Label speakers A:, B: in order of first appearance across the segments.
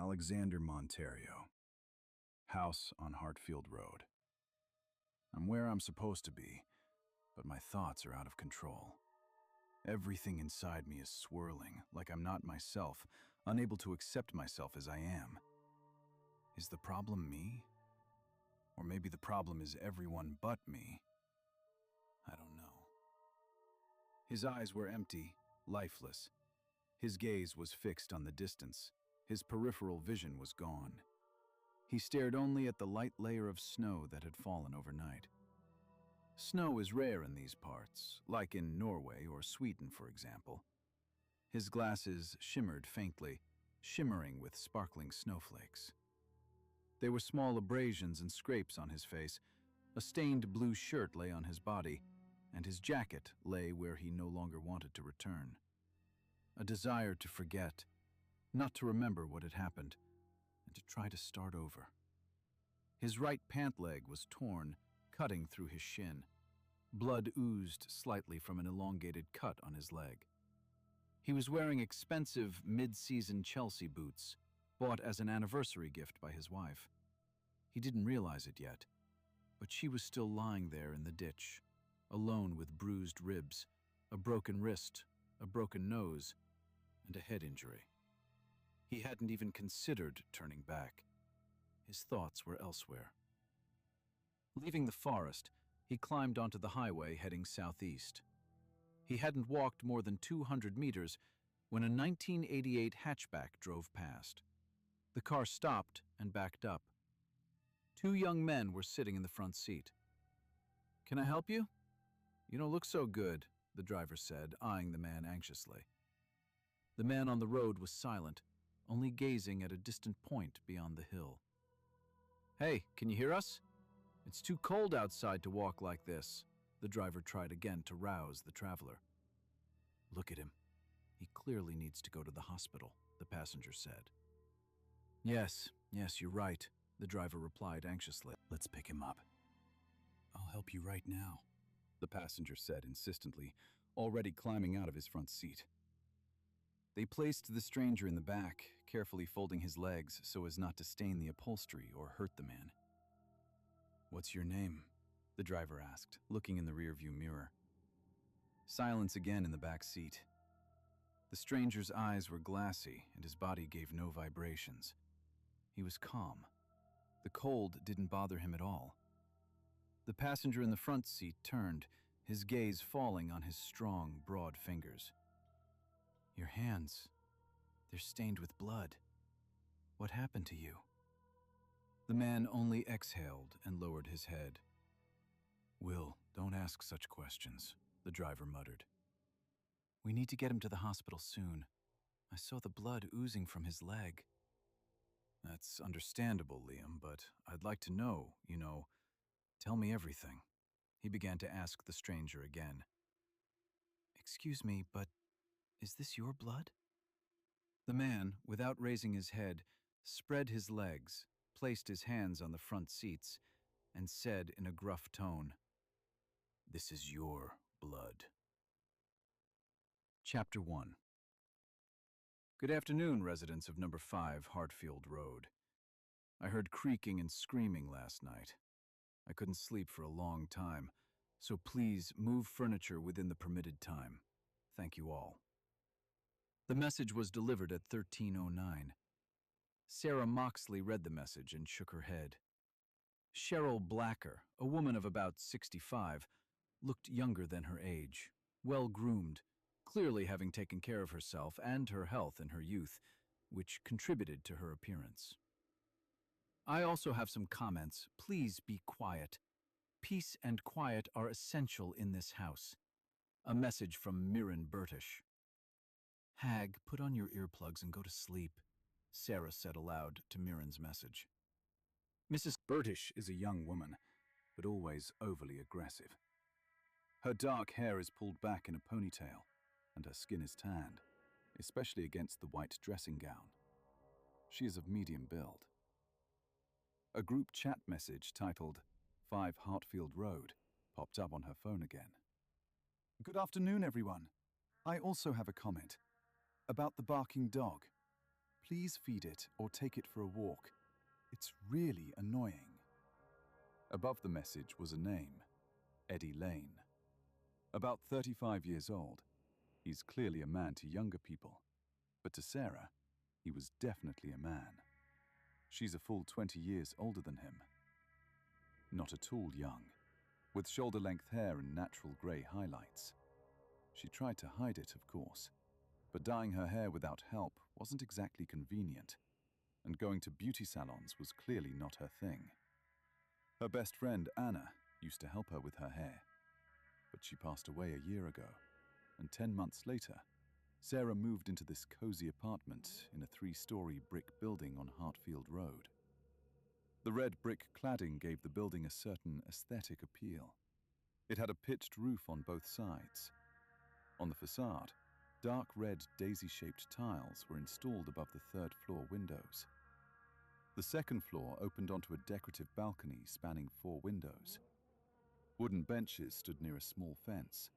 A: Alexander Monterio. House on Hartfield Road. I'm where I'm supposed to be, but my thoughts are out of control. Everything inside me is swirling, like I'm not myself, unable to accept myself as I am. Is the problem me? Or maybe the problem is everyone but me? I don't know. His eyes were empty, lifeless. His gaze was fixed on the distance. His peripheral vision was gone. He stared only at the light layer of snow that had fallen overnight. Snow is rare in these parts, like in Norway or Sweden, for example. His glasses shimmered faintly, shimmering with sparkling snowflakes. There were small abrasions and scrapes on his face. A stained blue shirt lay on his body, and his jacket lay where he no longer wanted to return. A desire to forget, not to remember what had happened, and to try to start over. His right pant leg was torn, cutting through his shin. Blood oozed slightly from an elongated cut on his leg. He was wearing expensive mid-season Chelsea boots, bought as an anniversary gift by his wife. He didn't realize it yet, but she was still lying there in the ditch, alone with bruised ribs, a broken wrist, a broken nose, and a head injury. He hadn't even considered turning back. His thoughts were elsewhere. Leaving the forest, he climbed onto the highway heading southeast. He hadn't walked more than 200 meters when a 1988 hatchback drove past. The car stopped and backed up. Two young men were sitting in the front seat. "Can I help you?" "You don't look so good," the driver said, eyeing the man anxiously. The man on the road was silent, only gazing at a distant point beyond the hill. "Hey, can you hear us? It's too cold outside to walk like this," the driver tried again to rouse the traveler. "Look at him. He clearly needs to go to the hospital," the passenger said. Yes, you're right," the driver replied anxiously. "Let's pick him up." "I'll help you right now," the passenger said insistently, already climbing out of his front seat. They placed the stranger in the back, carefully folding his legs so as not to stain the upholstery or hurt the man. "What's your name?" the driver asked, looking in the rearview mirror. Silence again in the back seat. The stranger's eyes were glassy and his body gave no vibrations. He was calm. The cold didn't bother him at all. The passenger in the front seat turned, his gaze falling on his strong, broad fingers. "Your hands, they're stained with blood. What happened to you?" The man only exhaled and lowered his head. "Will, don't ask such questions," the driver muttered. "We need to get him to the hospital soon. I saw the blood oozing from his leg." "That's understandable, Liam, but I'd like to know, tell me everything." He began to ask the stranger again. "Excuse me, but is this your blood?" The man, without raising his head, spread his legs, placed his hands on the front seats, and said in a gruff tone, "This is your blood." Chapter 1. Good afternoon, residents of number 5 Hartfield Road. I heard creaking and screaming last night. I couldn't sleep for a long time, so please move furniture within the permitted time. Thank you all. The message was delivered at 13:09. Sarah Moxley read the message and shook her head. Cheryl Blacker, a woman of about 65, looked younger than her age, well-groomed, clearly having taken care of herself and her health in her youth, which contributed to her appearance. I also have some comments. Please be quiet. Peace and quiet are essential in this house. A message from Mirren Burtish. "Hag, put on your earplugs and go to sleep," Sarah said aloud to Mirren's message. Mrs. Burtish is a young woman, but always overly aggressive. Her dark hair is pulled back in a ponytail, and her skin is tanned, especially against the white dressing gown. She is of medium build. A group chat message titled 5 Hartfield Road popped up on her phone again. "Good afternoon, everyone. I also have a comment about the barking dog. Please feed it or take it for a walk. It's really annoying." Above the message was a name, Eddie Lane. About 35 years old. He's clearly a man to younger people. But to Sarah, he was definitely a man. She's a full 20 years older than him. Not at all young, with shoulder-length hair and natural grey highlights. She tried to hide it, of course, but dyeing her hair without help wasn't exactly convenient, and going to beauty salons was clearly not her thing. Her best friend, Anna, used to help her with her hair, but she passed away a year ago, and 10 months later, Sarah moved into this cozy apartment in a 3-story brick building on Hartfield Road. The red brick cladding gave the building a certain aesthetic appeal. It had a pitched roof on both sides. On the facade, dark red daisy-shaped tiles were installed above the 3rd-floor windows. The 2nd floor opened onto a decorative balcony spanning 4 windows. Wooden benches stood near a small fence.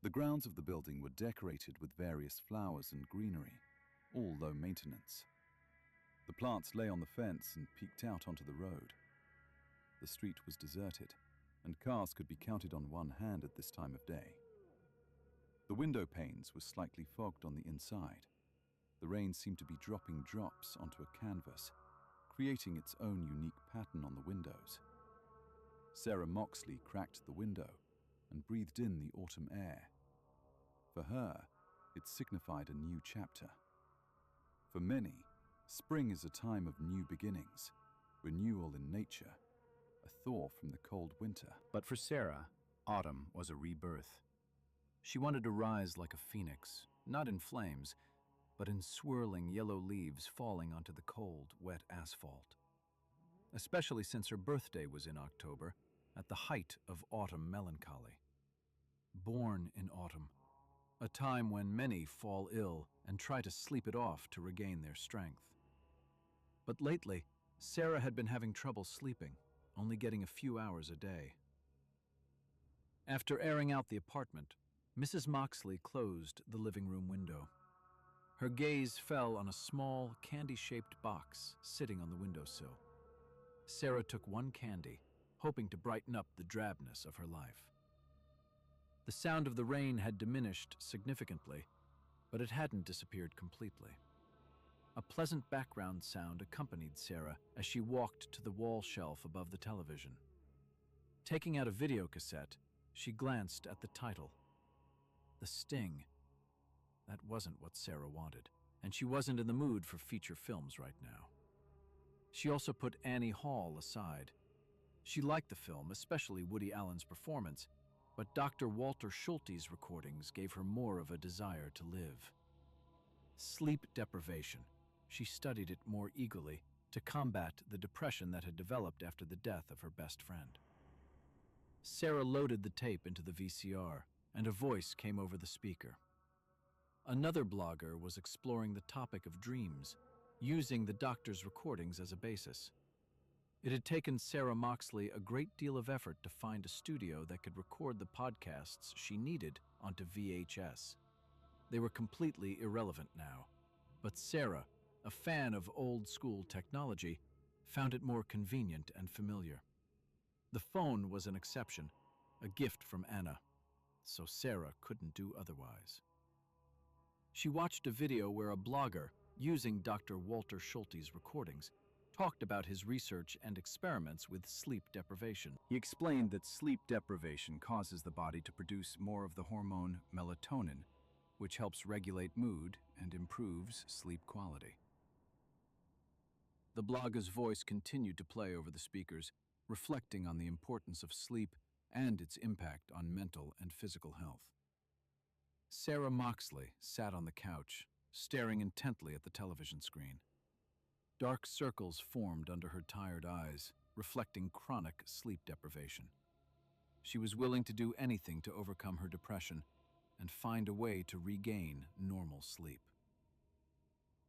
A: The grounds of the building were decorated with various flowers and greenery, all low maintenance. The plants lay on the fence and peeked out onto the road. The street was deserted, and cars could be counted on one hand at this time of day. The window panes were slightly fogged on the inside. The rain seemed to be dropping drops onto a canvas, creating its own unique pattern on the windows. Sarah Moxley cracked the window and breathed in the autumn air. For her, it signified a new chapter. For many, spring is a time of new beginnings, renewal in nature, a thaw from the cold winter.
B: But for Sarah, autumn was a rebirth. She wanted to rise like a phoenix, not in flames, but in swirling yellow leaves falling onto the cold, wet asphalt. Especially since her birthday was in October, at the height of autumn melancholy. Born in autumn, a time when many fall ill and try to sleep it off to regain their strength. But lately, Sarah had been having trouble sleeping, only getting a few hours a day. After airing out the apartment, Mrs. Moxley closed the living room window. Her gaze fell on a small, candy-shaped box sitting on the windowsill. Sarah took one candy, hoping to brighten up the drabness of her life. The sound of the rain had diminished significantly, but it hadn't disappeared completely. A pleasant background sound accompanied Sarah as she walked to the wall shelf above the television. Taking out a video cassette, she glanced at the title. The Sting. That wasn't what Sarah wanted, and she wasn't in the mood for feature films right now. She also put Annie Hall aside. She liked the film, especially Woody Allen's performance, but Dr. Walter Schulte's recordings gave her more of a desire to live. Sleep deprivation. She studied it more eagerly to combat the depression that had developed after the death of her best friend. Sarah loaded the tape into the VCR, and a voice came over the speaker. Another blogger was exploring the topic of dreams, using the doctor's recordings as a basis. It had taken Sarah Moxley a great deal of effort to find a studio that could record the podcasts she needed onto VHS. They were completely irrelevant now, but Sarah, a fan of old-school technology, found it more convenient and familiar. The phone was an exception, a gift from Anna, so Sarah couldn't do otherwise. She watched a video where a blogger, using Dr. Walter Schulte's recordings, talked about his research and experiments with sleep deprivation. He explained that sleep deprivation causes the body to produce more of the hormone melatonin, which helps regulate mood and improves sleep quality. The blogger's voice continued to play over the speakers, reflecting on the importance of sleep and its impact on mental and physical health. Sarah Moxley sat on the couch, staring intently at the television screen. Dark circles formed under her tired eyes, reflecting chronic sleep deprivation. She was willing to do anything to overcome her depression and find a way to regain normal sleep.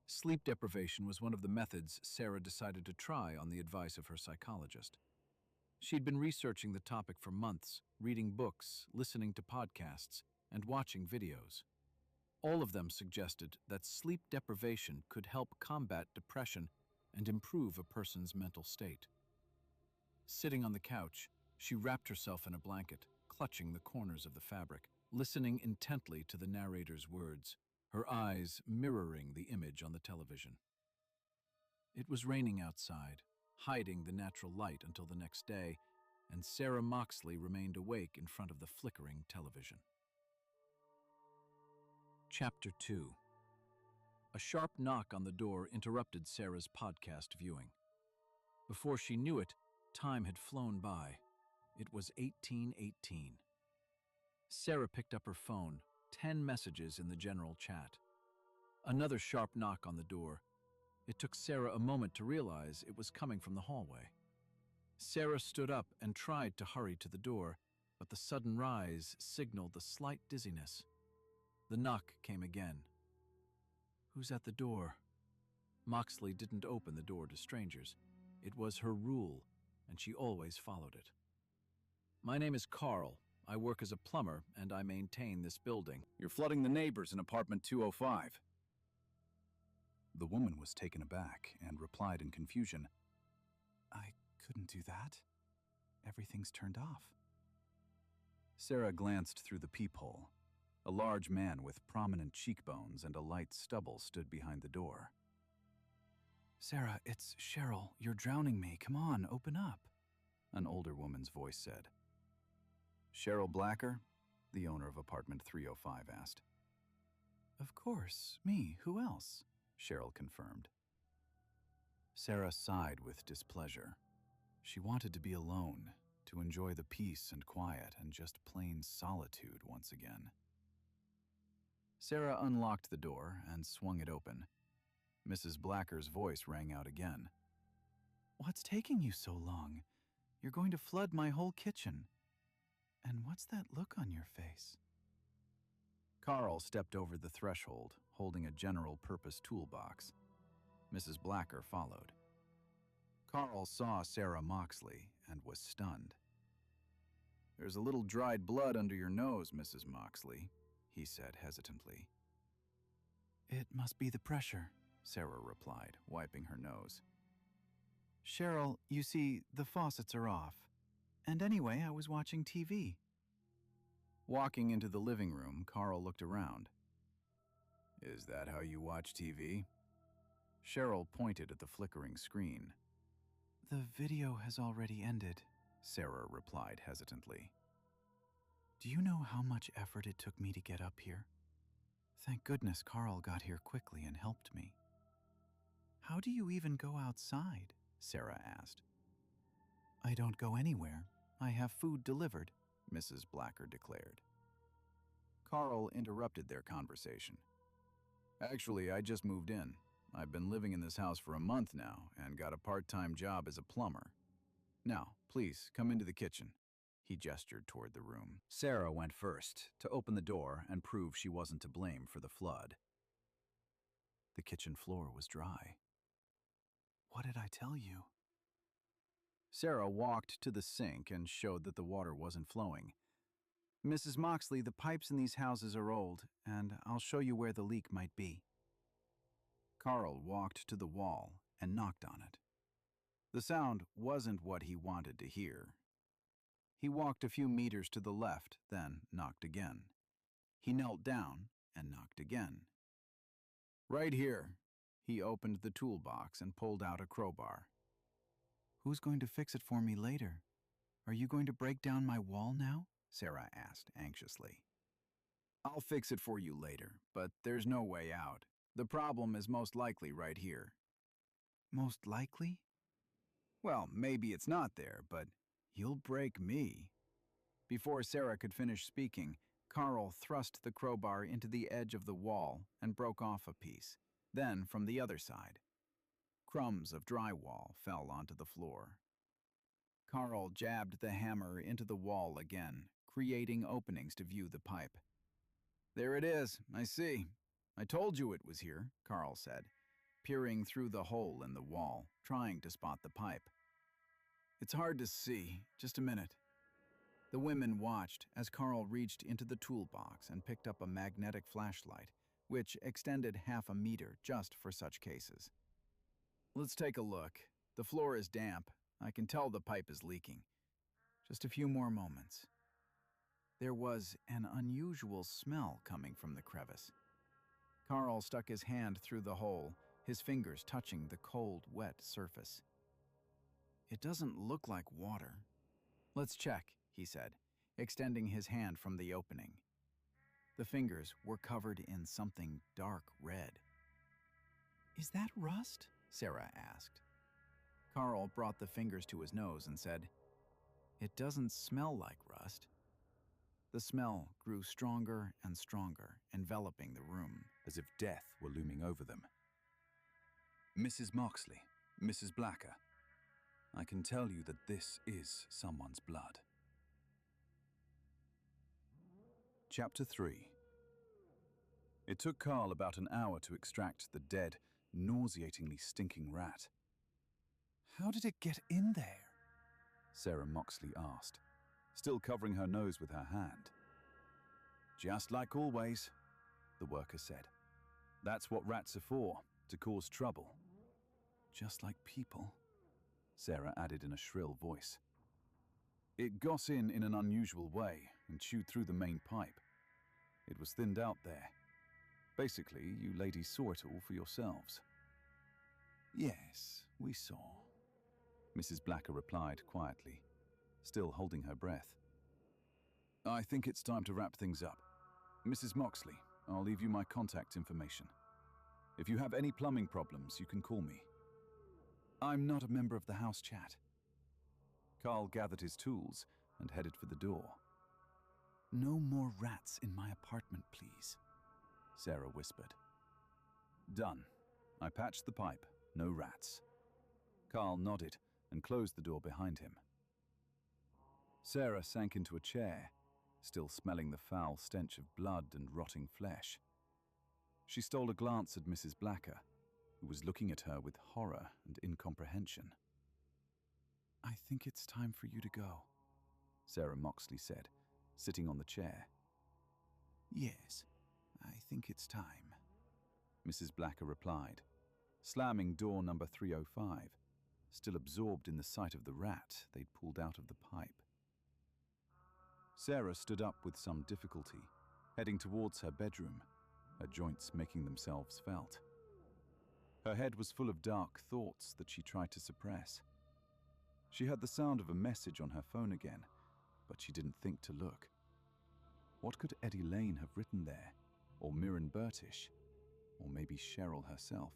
B: Sleep deprivation was one of the methods Sarah decided to try on the advice of her psychologist. She'd been researching the topic for months, reading books, listening to podcasts, and watching videos. All of them suggested that sleep deprivation could help combat depression and improve a person's mental state. Sitting on the couch, she wrapped herself in a blanket, clutching the corners of the fabric, listening intently to the narrator's words, her eyes mirroring the image on the television. It was raining outside, hiding the natural light until the next day, and Sarah Moxley remained awake in front of the flickering television. Chapter 2. A sharp knock on the door interrupted Sarah's podcast viewing. Before she knew it, time had flown by. It was 1818. Sarah picked up her phone, 10 messages in the general chat. Another sharp knock on the door. It took Sarah a moment to realize it was coming from the hallway. Sarah stood up and tried to hurry to the door, but the sudden rise signaled a slight dizziness. The knock came again. Who's at the door? Moxley didn't open the door to strangers. It was her rule, and she always followed it. My name is Carl. I work as a plumber, and I maintain this building.
A: You're flooding the neighbors in apartment 205. The woman was taken aback and replied in confusion, I couldn't do that. Everything's turned off. Sarah glanced through the peephole. A large man with prominent cheekbones and a light stubble stood behind the door. Sarah, it's Cheryl. You're drowning me. Come on, open up, an older woman's voice said. Cheryl Blacker? The owner of apartment 305 asked. Of course, me. Who else? Cheryl confirmed. Sarah sighed with displeasure. She wanted to be alone, to enjoy the peace and quiet and just plain solitude once again. Sarah unlocked the door and swung it open. Mrs. Blacker's voice rang out again. What's taking you so long? You're going to flood my whole kitchen. And what's that look on your face? Carl stepped over the threshold, holding a general-purpose toolbox. Mrs. Blacker followed. Carl saw Sarah Moxley and was stunned. There's a little dried blood under your nose, Mrs. Moxley, he said hesitantly. It must be the pressure, Sarah replied, wiping her nose. Cheryl, you see, the faucets are off. And anyway, I was watching TV. Walking into the living room, Carl looked around. Is that how you watch TV? Cheryl pointed at the flickering screen. The video has already ended, Sarah replied hesitantly. Do you know how much effort it took me to get up here? Thank goodness Carl got here quickly and helped me. How do you even go outside? Sarah asked. I don't go anywhere. I have food delivered, Mrs. Blacker declared. Carl interrupted their conversation. Actually, I just moved in. I've been living in this house for a month now and got a part-time job as a plumber. Now, please, come into the kitchen. He gestured toward the room. Sarah went first to open the door and prove she wasn't to blame for the flood. The kitchen floor was dry. What did I tell you? Sarah walked to the sink and showed that the water wasn't flowing. Mrs. Moxley, the pipes in these houses are old, and I'll show you where the leak might be. Carl walked to the wall and knocked on it. The sound wasn't what he wanted to hear. He walked a few meters to the left, then knocked again. He knelt down and knocked again. Right here. He opened the toolbox and pulled out a crowbar. Who's going to fix it for me later? Are you going to break down my wall now? Sarah asked anxiously. I'll fix it for you later, but there's no way out. The problem is most likely right here. Most likely? Well, maybe it's not there, but you'll break me. Before Sarah could finish speaking, Carl thrust the crowbar into the edge of the wall and broke off a piece, then from the other side. Crumbs of drywall fell onto the floor. Carl jabbed the hammer into the wall again, creating openings to view the pipe. There it is, I see. I told you it was here, Carl said, peering through the hole in the wall, trying to spot the pipe. It's hard to see. Just a minute. The women watched as Carl reached into the toolbox and picked up a magnetic flashlight,
B: which extended half a meter just for such cases. "Let's take a look. The floor is damp. I can tell the pipe is leaking. Just a few more moments." There was an unusual smell coming from the crevice. Carl stuck his hand through the hole, his fingers touching the cold, wet surface. "It doesn't look like water." "Let's check," he said, extending his hand from the opening. The fingers were covered in something dark red. "Is that rust?" Sarah asked. Carl brought the fingers to his nose and said, "It doesn't smell like rust." The smell grew stronger and stronger, enveloping the room,
A: as if death were looming over them. "Mrs. Moxley, Mrs. Blacker, I can tell you that this is someone's blood." Chapter 3. It took Carl about an hour to extract the dead, nauseatingly stinking rat. "How did it get in there?" Sarah Moxley asked, still covering her nose with her hand. "Just like always," the worker said. "That's what rats are for, to cause trouble." "Just like people," Sarah added in a shrill voice. "It got in an unusual way and chewed through the main pipe. It was thinned out there. Basically, you ladies saw it all for yourselves." "Yes, we saw," Mrs. Blacker replied quietly, still holding her breath. "I think it's time to wrap things up. Mrs. Moxley, I'll leave you my contact information. If you have any plumbing problems, you can call me." "I'm not a member of the house chat." Carl gathered his tools and headed for the door. "No more rats in my apartment, please," Sarah whispered. "Done. I patched the pipe. No rats." Carl nodded and closed the door behind him. Sarah sank into a chair, still smelling the foul stench of blood and rotting flesh. She stole a glance at Mrs. Blacker, who was looking at her with horror and incomprehension. "I think it's time for you to go," Sarah Moxley said, sitting on the chair. "Yes, I think it's time," Mrs. Blacker replied, slamming door number 305, still absorbed in the sight of the rat they'd pulled out of the pipe. Sarah stood up with some difficulty, heading towards her bedroom, her joints making themselves felt. Her head was full of dark thoughts that she tried to suppress. She heard the sound of a message on her phone again, but she didn't think to look. What could Eddie Lane have written there? Or Mirren Burtish? Or maybe Cheryl herself,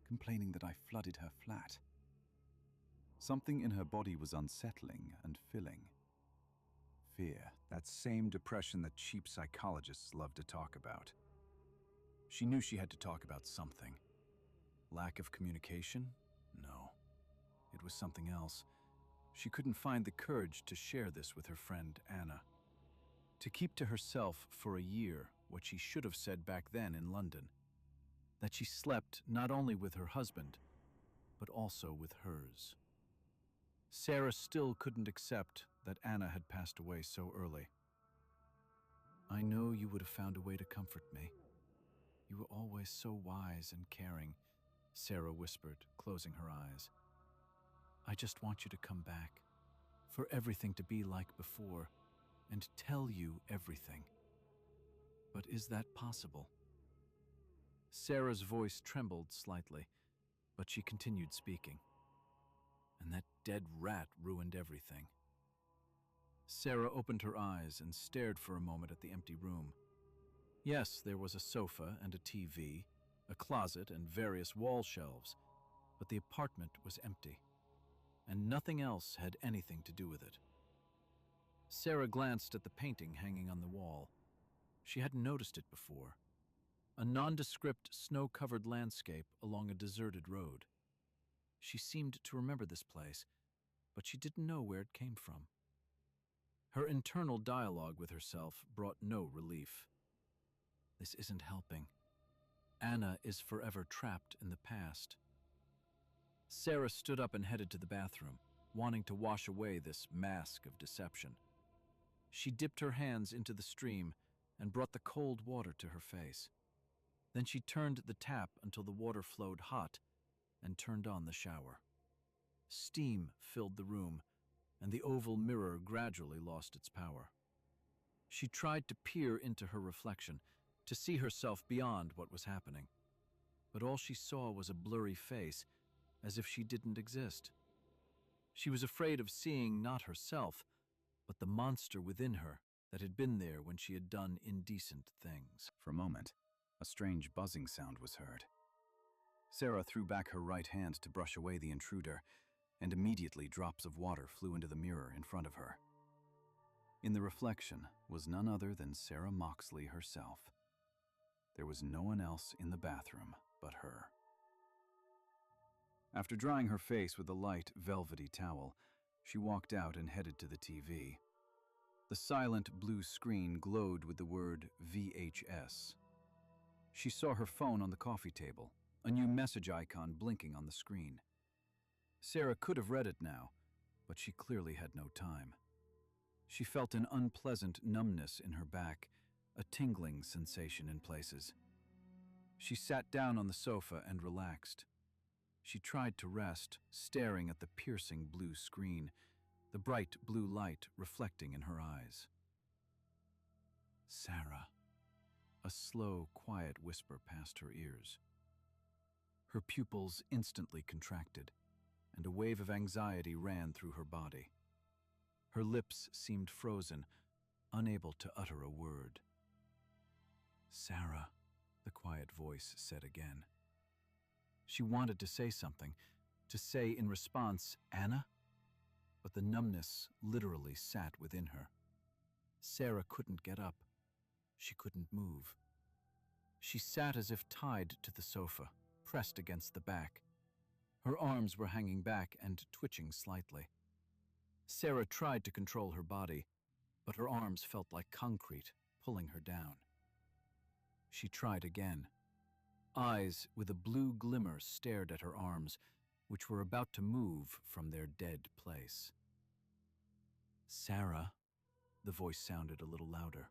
A: complaining that I flooded her flat. Something in her body was unsettling and filling. Fear, that same depression that cheap psychologists love to talk about. She knew she had to talk about something. Lack of communication? No. It was something else. She couldn't find the courage to share this with her friend Anna. To keep to herself for a year what she should have said back then in London. That she slept not only with her husband, but also with hers. Sarah still couldn't accept that Anna had passed away so early. "I know you would have found a way to comfort me. You were always so wise and caring," Sarah whispered, closing her eyes. "I just want you to come back, for everything to be like before, and tell you everything. But is that possible?" Sarah's voice trembled slightly, but she continued speaking. "And that dead rat ruined everything." Sarah opened her eyes and stared for a moment at the empty room. Yes, there was a sofa and a TV, a closet and various wall shelves, but the apartment was empty, and nothing else had anything to do with it. Sarah glanced at the painting hanging on the wall. She hadn't noticed it before. A nondescript, snow-covered landscape along a deserted road. She seemed to remember this place, but she didn't know where it came from. Her internal dialogue with herself brought no relief. This isn't helping. Anna is forever trapped in the past. Sarah stood up and headed to the bathroom, wanting to wash away this mask of deception. She dipped her hands into the stream and brought the cold water to her face.
B: Then she turned the tap until the water flowed hot and turned on the shower. Steam filled the room, and the oval mirror gradually lost its power. She tried to peer into her reflection, to see herself beyond what was happening. But all she saw was a blurry face, as if she didn't exist. She was afraid of seeing not herself, but the monster within her that had been there when she had done indecent things.
A: For a moment, a strange buzzing sound was heard. Sarah threw back her right hand to brush away the intruder, and immediately drops of water flew into the mirror in front of her. In the reflection was none other than Sarah Moxley herself. There was no one else in the bathroom but her. After drying her face with a light, velvety towel, she walked out and headed to the TV. The silent blue screen glowed with the word VHS. She saw her phone on the coffee table, a new message icon blinking on the screen. Sarah could have read it now, but she clearly had no time. She felt an unpleasant numbness in her back, a tingling sensation in places. She sat down on the sofa and relaxed. She tried to rest, staring at the piercing blue screen, the bright blue light reflecting in her eyes. Sarah. A slow, quiet whisper passed her ears. Her pupils instantly contracted, and a wave of anxiety ran through her body. Her lips seemed frozen, unable to utter a word. Sarah, the quiet voice said again. She wanted to say something, to say in response, Anna? But the numbness literally sat within her. Sarah couldn't get up. She couldn't move. She sat as if tied to the sofa, pressed against the back. Her arms were hanging back and twitching slightly. Sarah tried to control her body, but her arms felt like concrete, pulling her down. She tried again. Eyes with a blue glimmer stared at her arms, which were about to move from their dead place. Sarah, the voice sounded a little louder.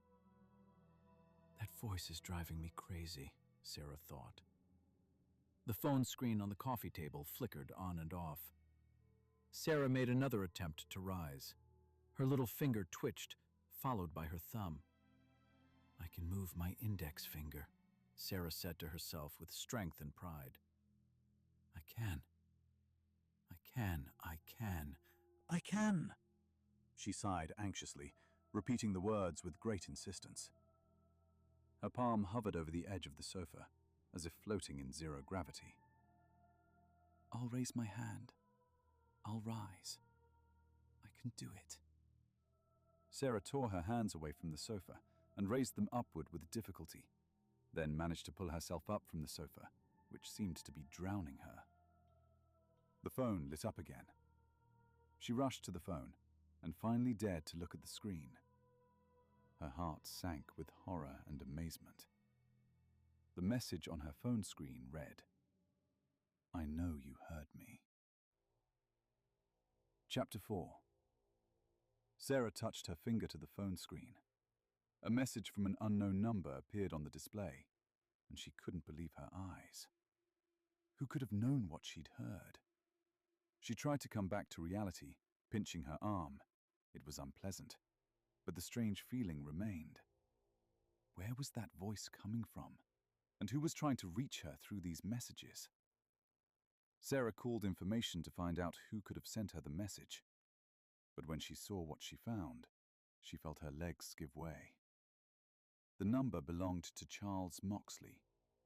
A: That voice is driving me crazy, Sarah thought. The phone screen on the coffee table flickered on and off. Sarah made another attempt to rise. Her little finger twitched, followed by her thumb. I can move my index finger, Sarah said to herself with strength and pride. I can. I can. She sighed anxiously, repeating the words with great insistence. Her palm hovered over the edge of the sofa, as if floating in zero gravity. I'll raise my hand. I'll rise. I can do it. Sarah tore her hands away from the sofa and raised them upward with difficulty, then managed to pull herself up from the sofa, which seemed to be drowning her. The phone lit up again. She rushed to the phone and finally dared to look at the screen. Her heart sank with horror and amazement. The message on her phone screen read, I know you heard me. Chapter 4. Sarah touched her finger to the phone screen. A message from an unknown number appeared on the display, and she couldn't believe her eyes. Who could have known what she'd heard? She tried to come back to reality, pinching her arm. It was unpleasant, but the strange feeling remained. Where was that voice coming from? And who was trying to reach her through these messages? Sarah called information to find out who could have sent her the message. But when she saw what she found, she felt her legs give way. The number belonged to Charles Moxley,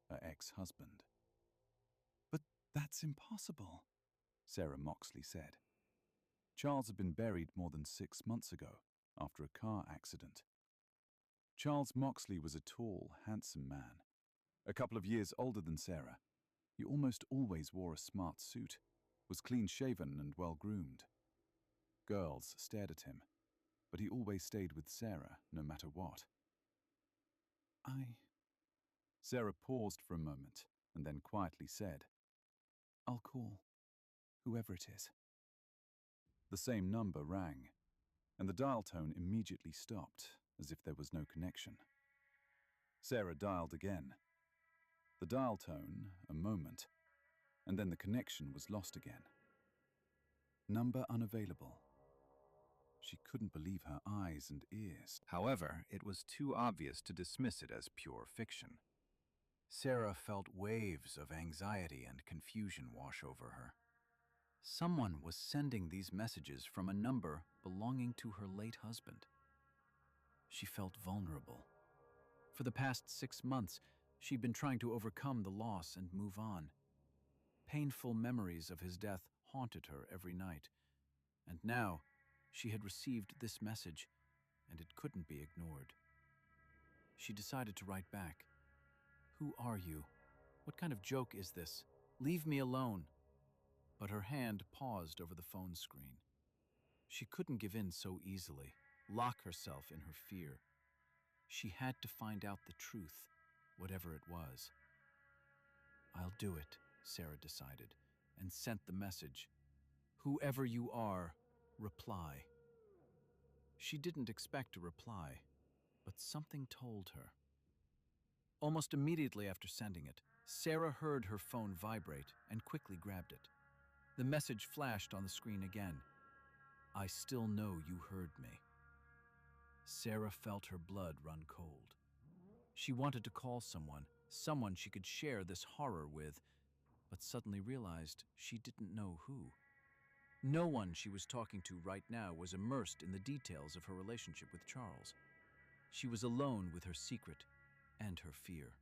A: her ex-husband. But that's impossible, Sarah Moxley said. Charles had been buried more than 6 months ago, after a car accident. Charles Moxley was a tall, handsome man. A couple of years older than Sarah, he almost always wore a smart suit, was clean-shaven and well-groomed. Girls stared at him, but he always stayed with Sarah, no matter what. Sarah paused for a moment and then quietly said, I'll call, whoever it is. The same number rang, and the dial tone immediately stopped, as if there was no connection. Sarah dialed again. The dial tone, a moment, and then the connection was lost again. Number unavailable. She couldn't believe her eyes and ears.
B: However, it was too obvious to dismiss it as pure fiction. Sarah felt waves of anxiety and confusion wash over her. Someone was sending these messages from a number belonging to her late husband. She felt vulnerable. For the past 6 months, she'd been trying to overcome the loss and move on. Painful memories of his death haunted her every night. And now, she had received this message, and it couldn't be ignored. She decided to write back. "Who are you? What kind of joke is this? Leave me alone." But her hand paused over the phone screen. She couldn't give in so easily, lock herself in her fear. She had to find out the truth, whatever it was. "I'll do it," Sarah decided, and sent the message. "Whoever you are, reply." She didn't expect a reply, but something told her. Almost immediately after sending it, Sarah heard her phone vibrate and quickly grabbed it. The message flashed on the screen again. "I still know you heard me." Sarah felt her blood run cold. She wanted to call someone she could share this horror with, but suddenly realized she didn't know who. No one she was talking to right now was immersed in the details of her relationship with Charles. She was alone with her secret and her fear.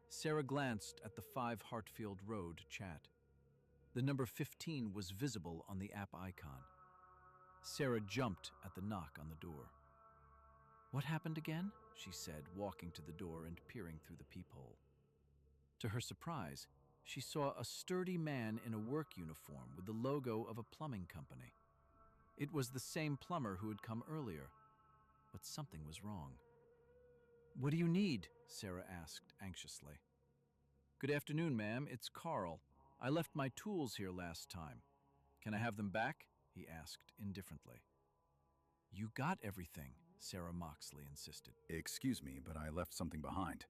B: Sarah glanced at the 5 Hartfield Road chat. The number 15 was visible on the app icon. Sarah jumped at the knock on the door. "What happened again?" she said, walking to the door and peering through the peephole. To her surprise, she saw a sturdy man in a work uniform with the logo of a plumbing company. It was the same plumber who had come earlier, but something was wrong. "What do you need?" Sarah asked anxiously. "Good afternoon, ma'am. It's Carl. I left my tools here last time. Can I have them back?" he asked indifferently. "You got everything," Sarah Moxley insisted.
A: Excuse me, but I left something behind.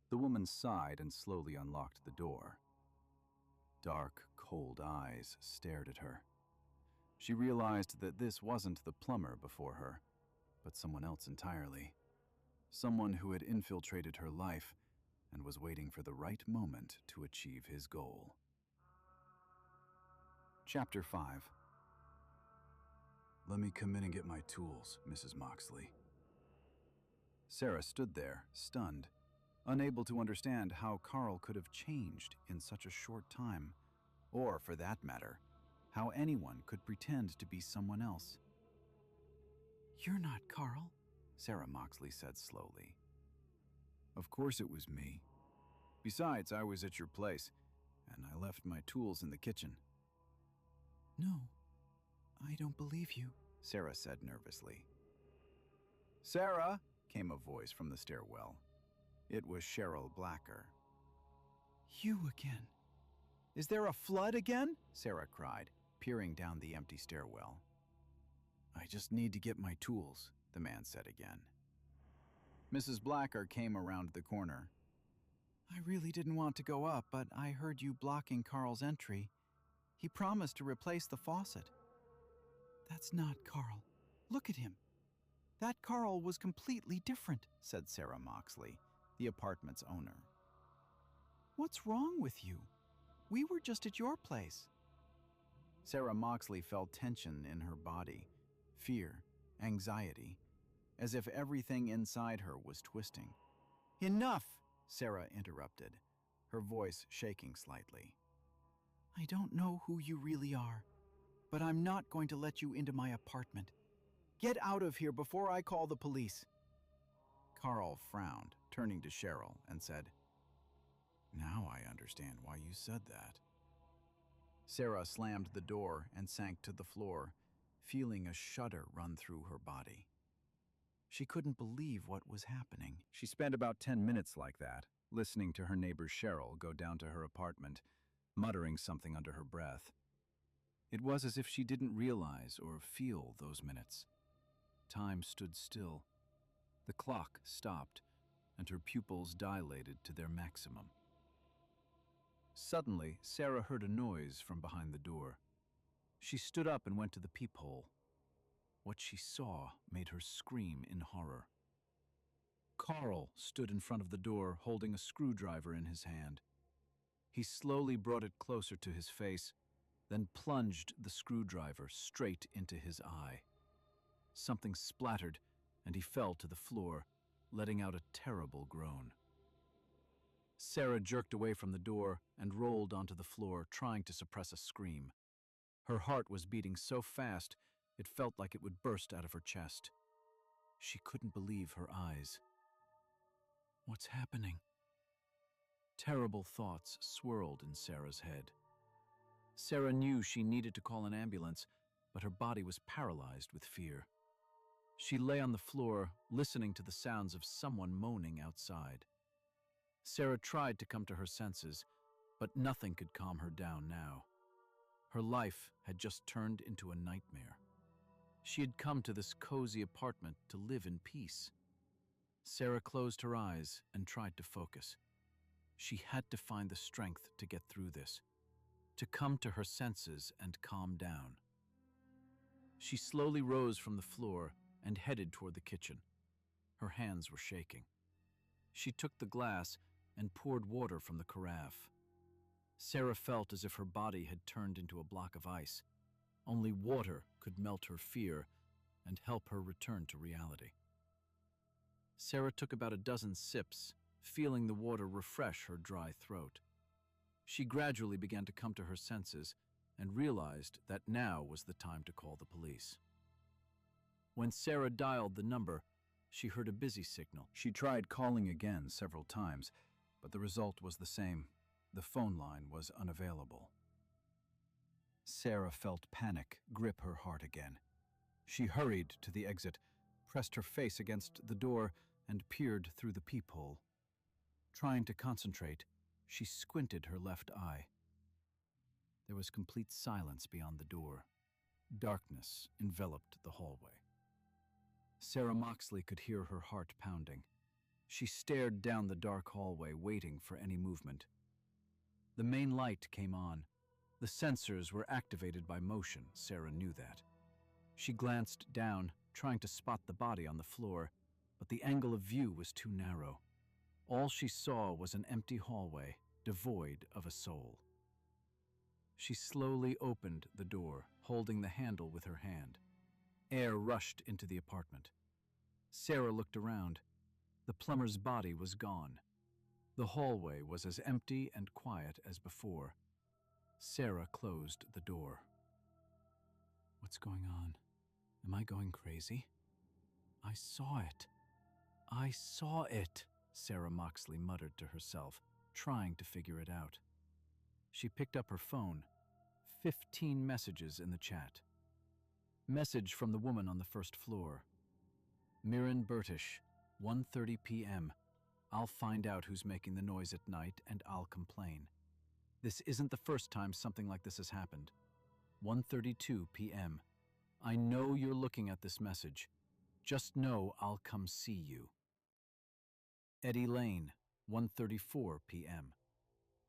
A: The woman sighed and slowly unlocked the door. Dark, cold eyes stared at her. She realized that this wasn't the plumber before her, but someone else entirely. Someone who had infiltrated her life and was waiting for the right moment to achieve his goal. Chapter 5. "Let me come in and get my tools, Mrs. Moxley." Sarah stood there, stunned, unable to understand how Carl could have changed in such a short time, or, for that matter, how anyone could pretend to be someone else. "You're not Carl," Sarah Moxley said slowly. "Of course it was me. Besides, I was at your place, and I left my tools in the kitchen." "No, I don't believe you," Sarah said nervously. "Sarah!" came a voice from the stairwell. It was Cheryl Blacker. "You again. Is there a flood again?" Sarah cried, peering down the empty stairwell. "I just need to get my tools," the man said again. Mrs. Blacker came around the corner. "I really didn't want to go up, but I heard you blocking Carl's entry. He promised to replace the faucet." "That's not Carl. Look at him. That Carl was completely different," said Sarah Moxley, the apartment's owner. "What's wrong with you? We were just at your place." Sarah Moxley felt tension in her body, fear, anxiety, as if everything inside her was twisting. "Enough!" Sarah interrupted, her voice shaking slightly. "I don't know who you really are, but I'm not going to let you into my apartment. Get out of here before I call the police." Carl frowned, turning to Cheryl, and said, "Now I understand why you said that." Sarah slammed the door and sank to the floor, feeling a shudder run through her body. She couldn't believe what was happening. She spent about 10 minutes like that, listening to her neighbor Cheryl go down to her apartment, muttering something under her breath. It was as if she didn't realize or feel those minutes. Time stood still. The clock stopped,
B: and her pupils dilated to their maximum. Suddenly, Sarah heard a noise from behind the door. She stood up and went to the peephole. What she saw made her scream in horror. Carl stood in front of the door, holding a screwdriver in his hand. He slowly brought it closer to his face, then plunged the screwdriver straight into his eye. Something splattered, and he fell to the floor, letting out a terrible groan. Sarah jerked away from the door and rolled onto the floor, trying to suppress a scream. Her heart was beating so fast, it felt like it would burst out of her chest. She couldn't believe her eyes. What's happening? Terrible thoughts swirled in Sarah's head. Sarah knew she needed to call an ambulance, but her body was paralyzed with fear. She lay on the floor, listening to the sounds of someone moaning outside. Sarah tried to come to her senses, but nothing could calm her down now. Her life had just turned into a nightmare. She had come to this cozy apartment to live in peace. Sarah closed her eyes and tried to focus. She had to find the strength to get through this, to come to her senses and calm down. She slowly rose from the floor and headed toward the kitchen. Her hands were shaking. She took the glass and poured water from the carafe. Sarah felt as if her body had turned into a block of ice. Only water could melt her fear and help her return to reality. Sarah took about a dozen sips, feeling the water refresh her dry throat. She gradually began to come to her senses and realized that now was the time to call the police. When Sarah dialed the number, she heard a busy signal. She tried calling again several times, but the result was the same. The phone line was unavailable. Sarah felt panic grip her heart again. She hurried to the exit, pressed her face against the door, and peered through the peephole. Trying to concentrate, she squinted her left eye. There was complete silence beyond the door. Darkness enveloped the hallway. Sarah Moxley could hear her heart pounding. She stared down the dark hallway, waiting for any movement. The main light came on. The sensors were activated by motion, Sarah knew that. She glanced down, trying to spot the body on the floor, but the angle of view was too narrow. All she saw was an empty hallway, devoid of a soul. She slowly opened the door, holding the handle with her hand. Air rushed into the apartment. Sarah looked around. The plumber's body was gone. The hallway was as empty and quiet as before. Sarah closed the door. What's going on? Am I going crazy? I saw it. I saw it, Sarah Moxley muttered to herself, trying to figure it out. She picked up her phone. 15 messages in the chat. Message from the woman on the first floor. Mirren Burtish, 1:30 p.m. I'll find out who's making the noise at night and I'll complain. This isn't the first time something like this has happened. 1:32 p.m. I know you're looking at this message. Just know I'll come see you. Eddie Lane, 1:34 p.m.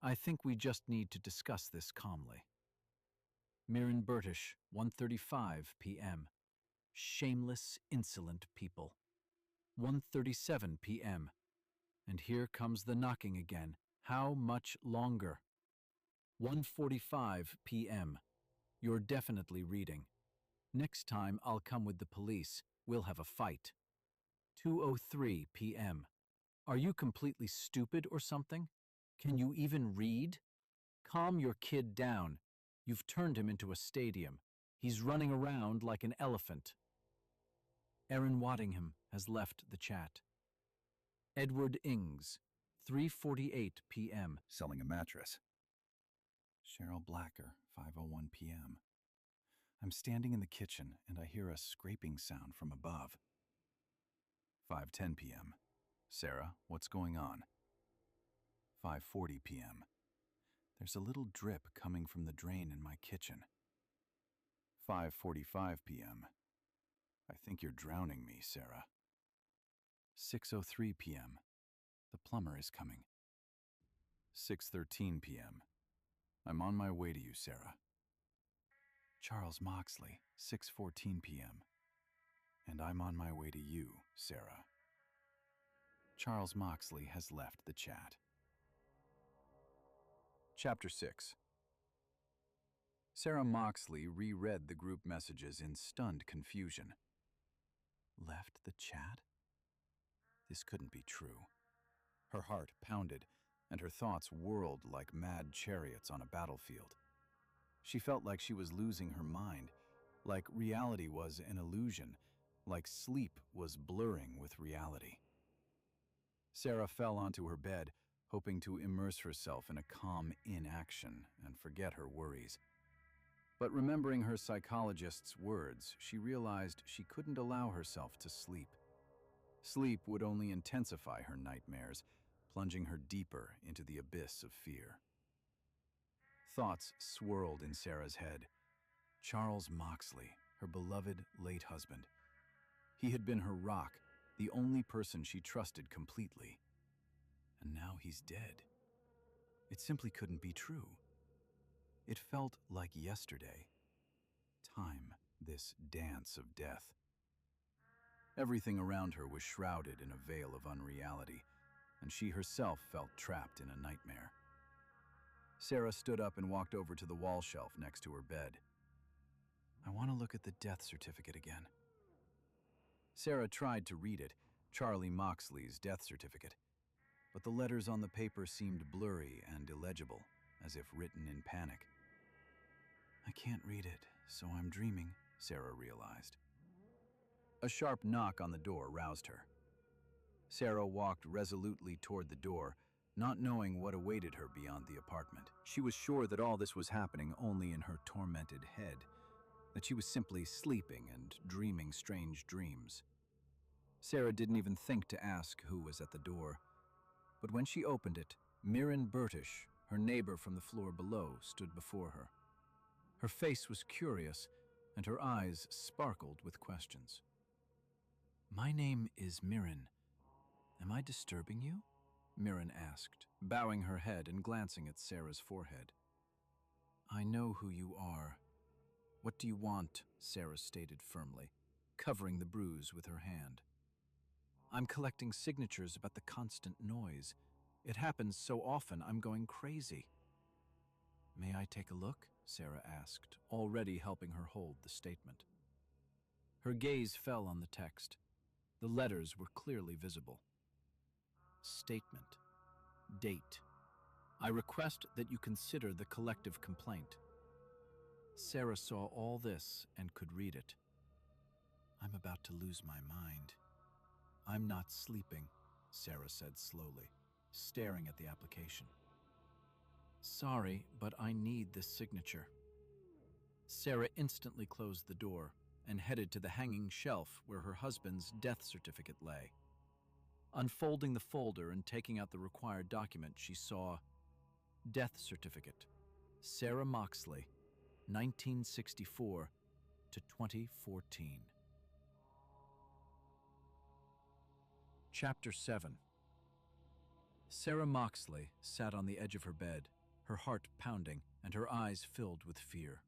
B: I think we just need to discuss this calmly. Mirren Burtish, 1:35 p.m. Shameless, insolent people. 1:37 p.m. And here comes the knocking again. How much longer? 1:45 p.m. You're definitely reading. Next time I'll come with the police. We'll have a fight. 2:03 p.m. Are you completely stupid or something? Can you even read? Calm your kid down. You've turned him into a stadium. He's running around like an elephant. Erin Waddingham has left the chat. Edward Ings, 3:48 p.m.
A: Selling a mattress. Cheryl Blacker, 5:01 p.m. I'm standing in the kitchen and I hear a scraping sound from above. 5:10 p.m. Sarah, what's going on? 5:40 p.m. There's a little drip coming from the drain in my kitchen. 5:45 p.m. I think you're drowning me, Sarah. 6:03 p.m. The plumber is coming. 6:13 p.m. I'm on my way to you, Sarah. Charles Moxley, 6:14 p.m. And I'm on my way to you, Sarah. Charles Moxley has left the chat. Chapter 6. Sarah Moxley reread the group messages in stunned confusion. Left the chat? This couldn't be true. Her heart pounded, and her thoughts whirled like mad chariots on a battlefield. She felt like she was losing her mind, like reality was an illusion, like sleep was blurring with reality. Sarah fell onto her bed, hoping to immerse herself in a calm inaction and forget her worries. But remembering her psychologist's words, she realized she couldn't allow herself to sleep. Sleep would only intensify her nightmares, plunging her deeper into the abyss of fear. Thoughts swirled in Sarah's head. Charles Moxley, her beloved late husband. He had been her rock, the only person she trusted completely. And now he's dead. It simply couldn't be true. It felt like yesterday. Time, this dance of death. Everything around her was shrouded in a veil of unreality, and she herself felt trapped in a nightmare. Sarah stood up and walked over to the wall shelf next to her bed. I want to look at the death certificate again. Sarah tried to read it, Charlie Moxley's death certificate, but the letters on the paper seemed blurry and illegible, as if written in panic. I can't read it, so I'm dreaming, Sarah realized. A sharp knock on the door roused her. Sarah walked resolutely toward the door, not knowing what awaited her beyond the apartment. She was sure that all this was happening only in her tormented head, that she was simply sleeping and dreaming strange dreams. Sarah didn't even think to ask who was at the door. But when she opened it, Mirren Burtish, her neighbor from the floor below, stood before her. Her face was curious, and her eyes sparkled with questions. My name is Mirren. Am I disturbing you? Mirren asked, bowing her head and glancing at Sarah's forehead. I know who you are. What do you want? Sarah stated firmly, covering the bruise with her hand. I'm collecting signatures about the constant noise. It happens so often I'm going crazy. May I take a look? Sarah asked, already helping her hold the statement. Her gaze fell on the text. The letters were clearly visible. Statement. Date. I request that you consider the collective complaint. Sarah saw all this and could read it. I'm about to lose my mind. I'm not sleeping, Sarah said slowly, staring at the application. Sorry, but I need this signature. Sarah instantly closed the door and headed to the hanging shelf where her husband's death certificate lay. Unfolding the folder and taking out the required document, she saw Death Certificate, Sarah Moxley, 1964 to 2014. Chapter 7. Sarah Moxley sat on the edge of her bed, her heart pounding and her eyes filled with fear.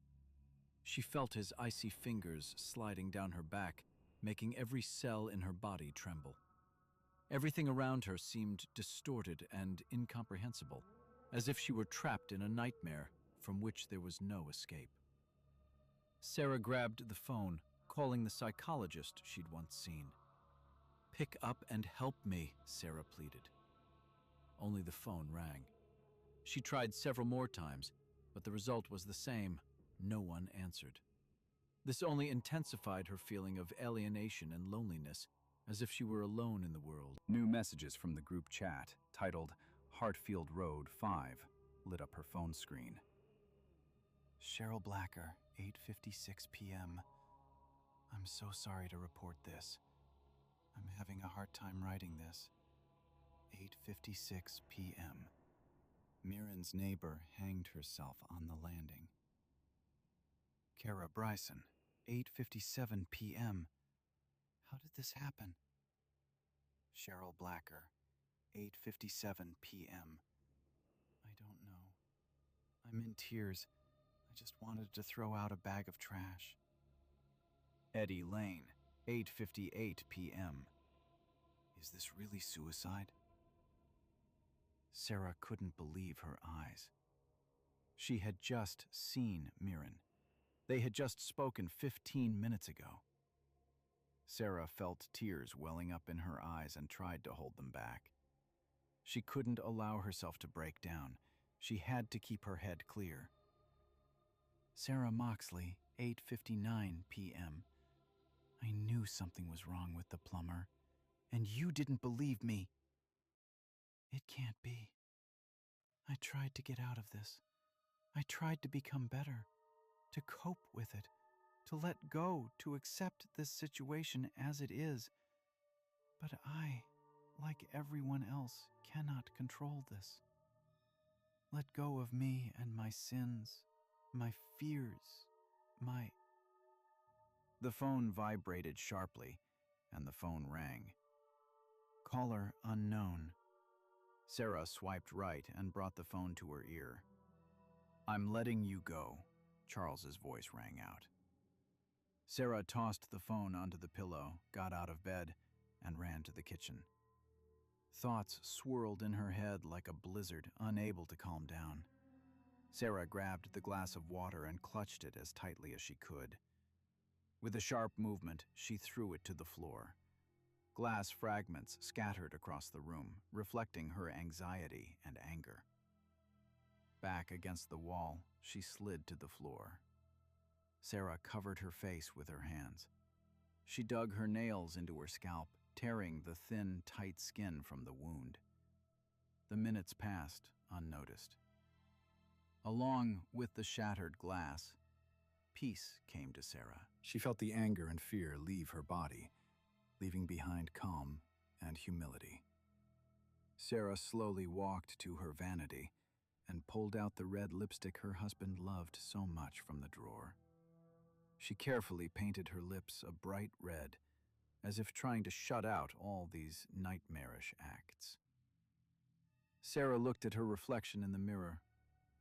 A: She felt his icy fingers sliding down her back, making every cell in her body tremble. Everything around her seemed distorted and incomprehensible, as if she were trapped in a nightmare from which there was no escape. Sarah grabbed the phone, calling the psychologist she'd once seen. Pick up and help me, Sarah pleaded. Only the phone rang. She tried several more times, but the result was the same. No one answered. This only intensified her feeling of alienation and loneliness, as if she were alone in the world. New messages from the group chat, titled Hartfield Road 5, lit up her phone screen. Cheryl Blacker, 8:56 p.m. I'm so sorry to report this. I'm having a hard time writing this. 8:56 p.m. Mirren's neighbor hanged herself on the landing. Kara Bryson, 8:57 p.m. How did this happen? Cheryl Blacker, 8:57 p.m. I don't know. I'm in tears. I just wanted to throw out a bag of trash. Eddie Lane, 8:58 p.m. Is this really suicide? Sarah couldn't believe her eyes. She had just seen Mirren. They had just spoken 15 minutes ago. Sarah felt tears welling up in her eyes and tried to hold them back. She couldn't allow herself to break down. She had to keep her head clear. Sarah Moxley, 8:59 p.m. I knew something was wrong with the plumber, and you didn't believe me. It can't be. I tried to get out of this. I tried to become better, to cope with it, to let go, to accept this situation as it is. But I, like everyone else, cannot control this. Let go of me and my sins, my fears, my... The phone vibrated sharply, and the phone rang. Caller unknown. Sarah swiped right and brought the phone to her ear. I'm letting you go, Charles's voice rang out. Sarah tossed the phone onto the pillow, got out of bed, and ran to the kitchen. Thoughts swirled in her head like a blizzard, unable to calm down. Sarah grabbed the glass of water and clutched it as tightly as she could. With a sharp movement, she threw it to the floor. Glass fragments scattered across the room, reflecting her anxiety and anger. Back against the wall, she slid to the floor. Sarah covered her face with her hands. She dug her nails into her scalp, tearing the thin, tight skin from the wound. The minutes passed unnoticed. Along with the shattered glass, peace came to Sarah. She felt the anger and fear leave her body, leaving behind calm and humility. Sarah slowly walked to her vanity and pulled out the red lipstick her husband loved so much from the drawer. She carefully painted her lips a bright red, as if trying to shut out all these nightmarish acts. Sarah looked at her reflection in the mirror,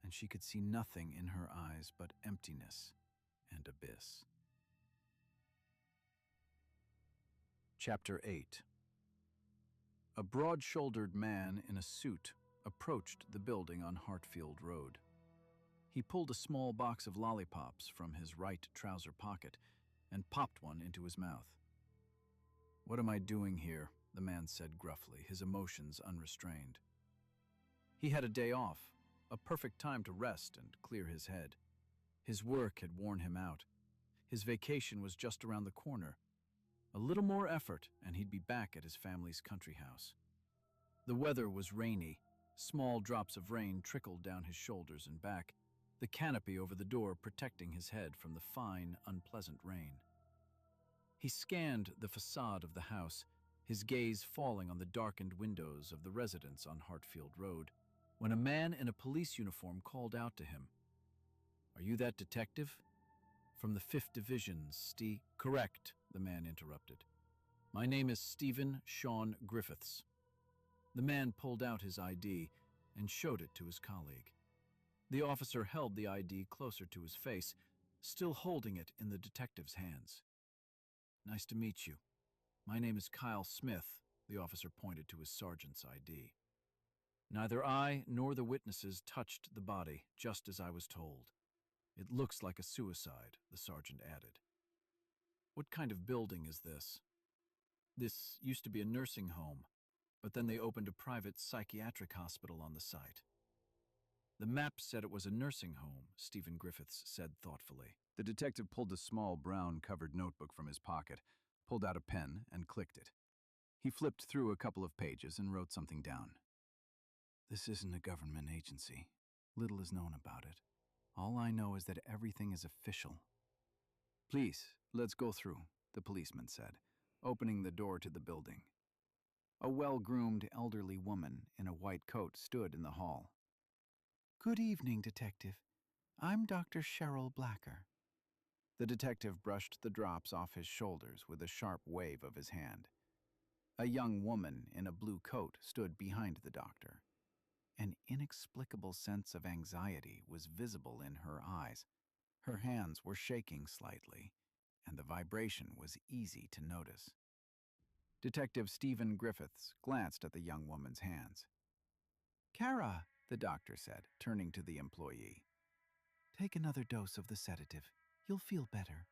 A: and she could see nothing in her eyes but emptiness and abyss. Chapter 8. A broad-shouldered man in a suit approached the building on Hartfield Road. He pulled a small box of lollipops from his right trouser pocket and popped one into his mouth. "What am I doing here?" the man said gruffly, his emotions unrestrained. He had a day off, a perfect time to rest and clear his head. His work had worn him out. His vacation was just around the corner. A little more effort, and he'd be back at his family's country house. The weather was rainy. Small drops of rain trickled down his shoulders and back, the canopy over the door protecting his head from the fine, unpleasant rain. He scanned the facade of the house, his gaze falling on the darkened windows of the residence on Hartfield Road, when a man in a police uniform called out to him. "Are you that detective? From the 5th Division, Correct," the man interrupted. "My name is Stephen Sean Griffiths." The man pulled out his ID and showed it to his colleague. The officer held the ID closer to his face, still holding it in the detective's hands. "Nice to meet you. My name is Kyle Smith," the officer pointed to his sergeant's ID. "Neither I nor the witnesses touched the body, just as I was told. It looks like a suicide," the sergeant added. "What kind of building is this?" "This used to be a nursing home, but then they opened a private psychiatric hospital on the site." "The map said it was a nursing home," Stephen Griffiths said thoughtfully. The detective pulled a small brown-covered notebook from his pocket, pulled out a pen, and clicked it. He flipped through a couple of pages and wrote something down. "This isn't a government agency. Little is known about it. All I know is that everything is official." "Please, let's go through," the policeman said, opening the door to the building. A well-groomed elderly woman in a white coat stood in the hall. "Good evening, Detective. I'm Dr. Cheryl Blacker." The detective brushed the drops off his shoulders with a sharp wave of his hand.
B: A young woman in a blue coat stood behind the doctor. An inexplicable sense of anxiety was visible in her eyes. Her hands were shaking slightly, and the vibration was easy to notice. Detective Stephen Griffiths glanced at the young woman's hands. "Kara," the doctor said, turning to the employee. "Take another dose of the sedative. You'll feel better."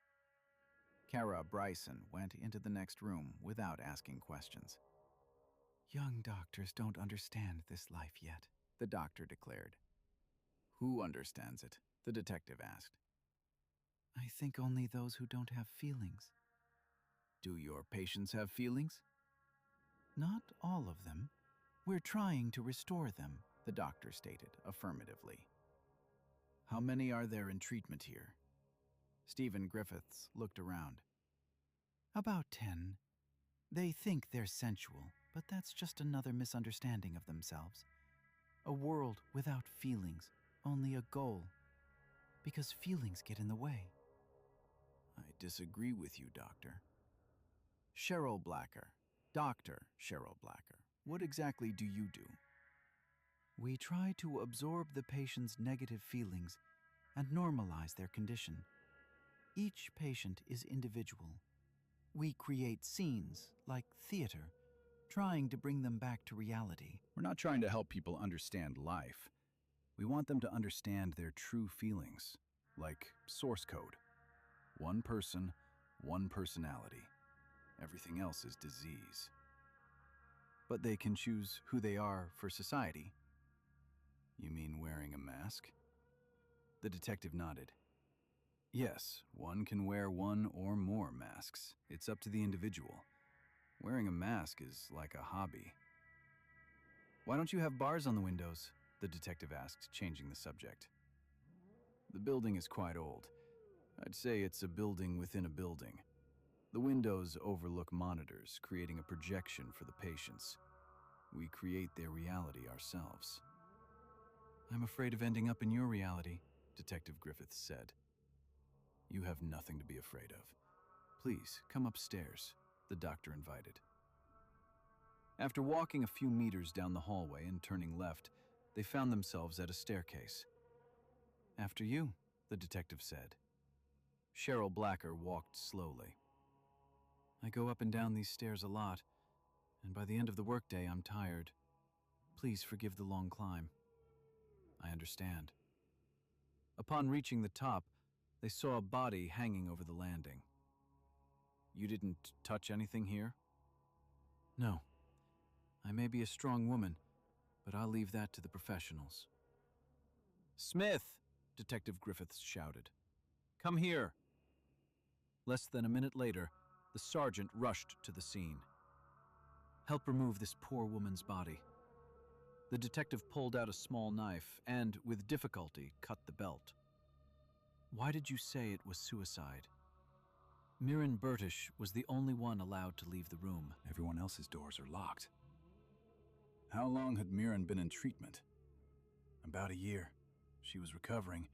B: Kara Bryson went into the next room without asking questions. "Young doctors don't understand this life yet," the doctor declared. "Who understands it?" the detective asked. "I think only those who don't have feelings." "Do your patients have feelings?" "Not all of them. We're trying to restore them," the doctor stated affirmatively. "How many are there in treatment here?" Stephen Griffiths looked around. "About 10. They think they're sensual, but that's just another misunderstanding of themselves. A world without feelings, only a goal. Because feelings get in the way." "I disagree with you, Doctor." "Cheryl Blacker. Dr. Cheryl Blacker. What exactly do you do?" "We try to absorb the patient's negative feelings and normalize their condition. Each patient is individual. We create scenes, like theater, trying to bring them back to reality."
A: We're not trying to help people understand life. We want them to understand their true feelings, like source code. One person, one personality. Everything else is disease.
B: "But they can choose who they are for society."
A: You mean wearing a mask? The detective nodded. Yes, one can wear one or more masks. It's up to the individual. Wearing a mask is like a hobby.
B: "Why don't you have bars on the windows?" the detective asked, changing the subject.
A: The building is quite old. I'd say it's a building within a building. The windows overlook monitors, creating a projection for the patients. We create their reality ourselves.
B: "I'm afraid of ending up in your reality," Detective Griffiths said.
A: You have nothing to be afraid of. Please, come upstairs, the doctor invited. After walking a few meters down the hallway and turning left, they found themselves at a staircase.
B: "After you," the detective said.
A: Cheryl Blacker walked slowly.
B: "I go up and down these stairs a lot, and by the end of the workday, I'm tired. Please forgive the long climb."
A: I understand.
B: Upon reaching the top, they saw a body hanging over the landing.
A: You didn't touch anything here?
B: "No. I may be a strong woman, but I'll leave that to the professionals."
A: "Smith!" Detective Griffiths shouted. "Come here!"
B: Less than a minute later, the sergeant rushed to the scene. "Help remove this poor woman's body." The detective pulled out a small knife and, with difficulty, cut the belt. "Why did you say it was suicide?" "Mirren Burtish was the only one allowed to leave the room."
A: Everyone else's doors are locked. How long had Mirren been in treatment? About a year. She was recovering,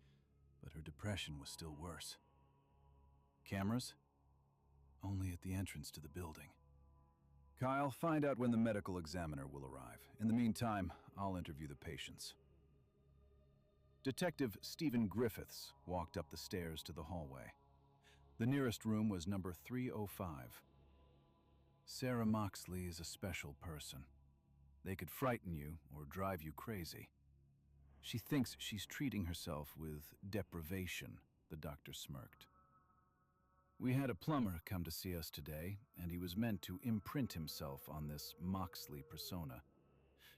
A: but her depression was still worse. Cameras? Only at the entrance to the building. Kyle, find out when the medical examiner will arrive. In the meantime, I'll interview the patients. Detective Stephen Griffiths walked up the stairs to the hallway. The nearest room was number 305. Sarah Moxley is a special person. They could frighten you or drive you crazy. She thinks she's treating herself with deprivation, the doctor smirked. We had a plumber come to see us today, and he was meant to imprint himself on this Moxley persona,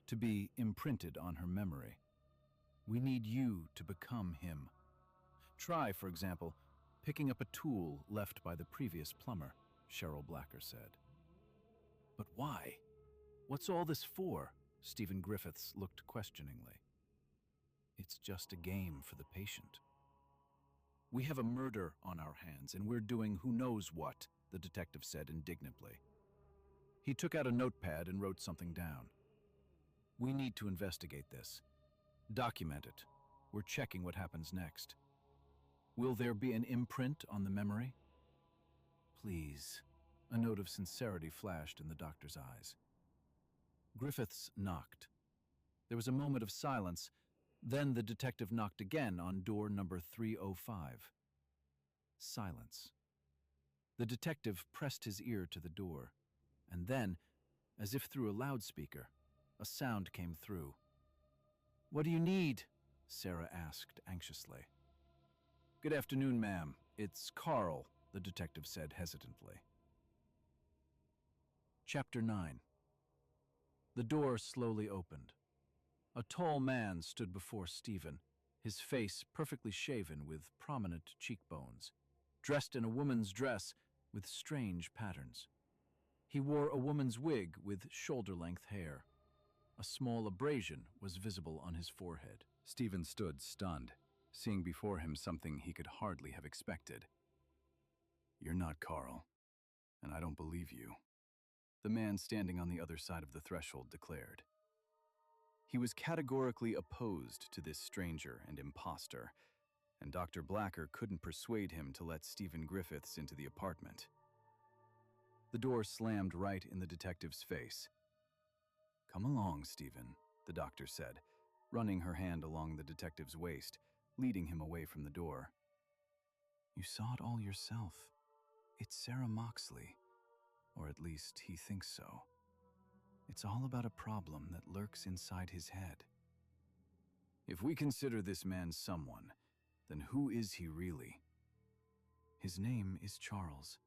A: to be imprinted on her memory. We need you to become him. Try, for example, picking up a tool left by the previous plumber, Cheryl Blacker said. But why? What's all this for? Stephen Griffiths looked questioningly. It's just a game for the patient. We have a murder on our hands, and we're doing who knows what, the detective said indignantly. He took out a notepad and wrote something down. We need to investigate this. Document it. We're checking what happens next. Will there be an imprint on the memory? Please.
B: A note of sincerity flashed in the doctor's eyes. Griffiths knocked. There was a moment of silence. Then the detective knocked again on door number 305. Silence. The detective pressed his ear to the door, and then, as if through a loudspeaker, a sound came through. "What do you need?" Sarah asked anxiously. "Good afternoon, ma'am. It's Carl," the detective said hesitantly. Chapter 9. The door slowly opened. A tall man stood before Stephen, his face perfectly shaven with prominent cheekbones, dressed in a woman's dress with strange patterns. He wore a woman's wig with shoulder-length hair. A small abrasion was visible on his forehead. Stephen stood stunned, seeing before him something he could hardly have expected. "You're not Carl, and I don't believe you," the man standing on the other side of the threshold declared. He was categorically opposed to this stranger and imposter, and Dr. Blacker couldn't persuade him to let Stephen Griffiths into the apartment. The door slammed right in the detective's face. "Come along, Stephen," the doctor said, running her hand along the detective's waist, leading him away from the door. "You saw it all yourself. It's Sarah Moxley, or at least he thinks so. It's all about a problem that lurks inside his head." "If we consider this man someone, then who is he really?" "His name is Charles.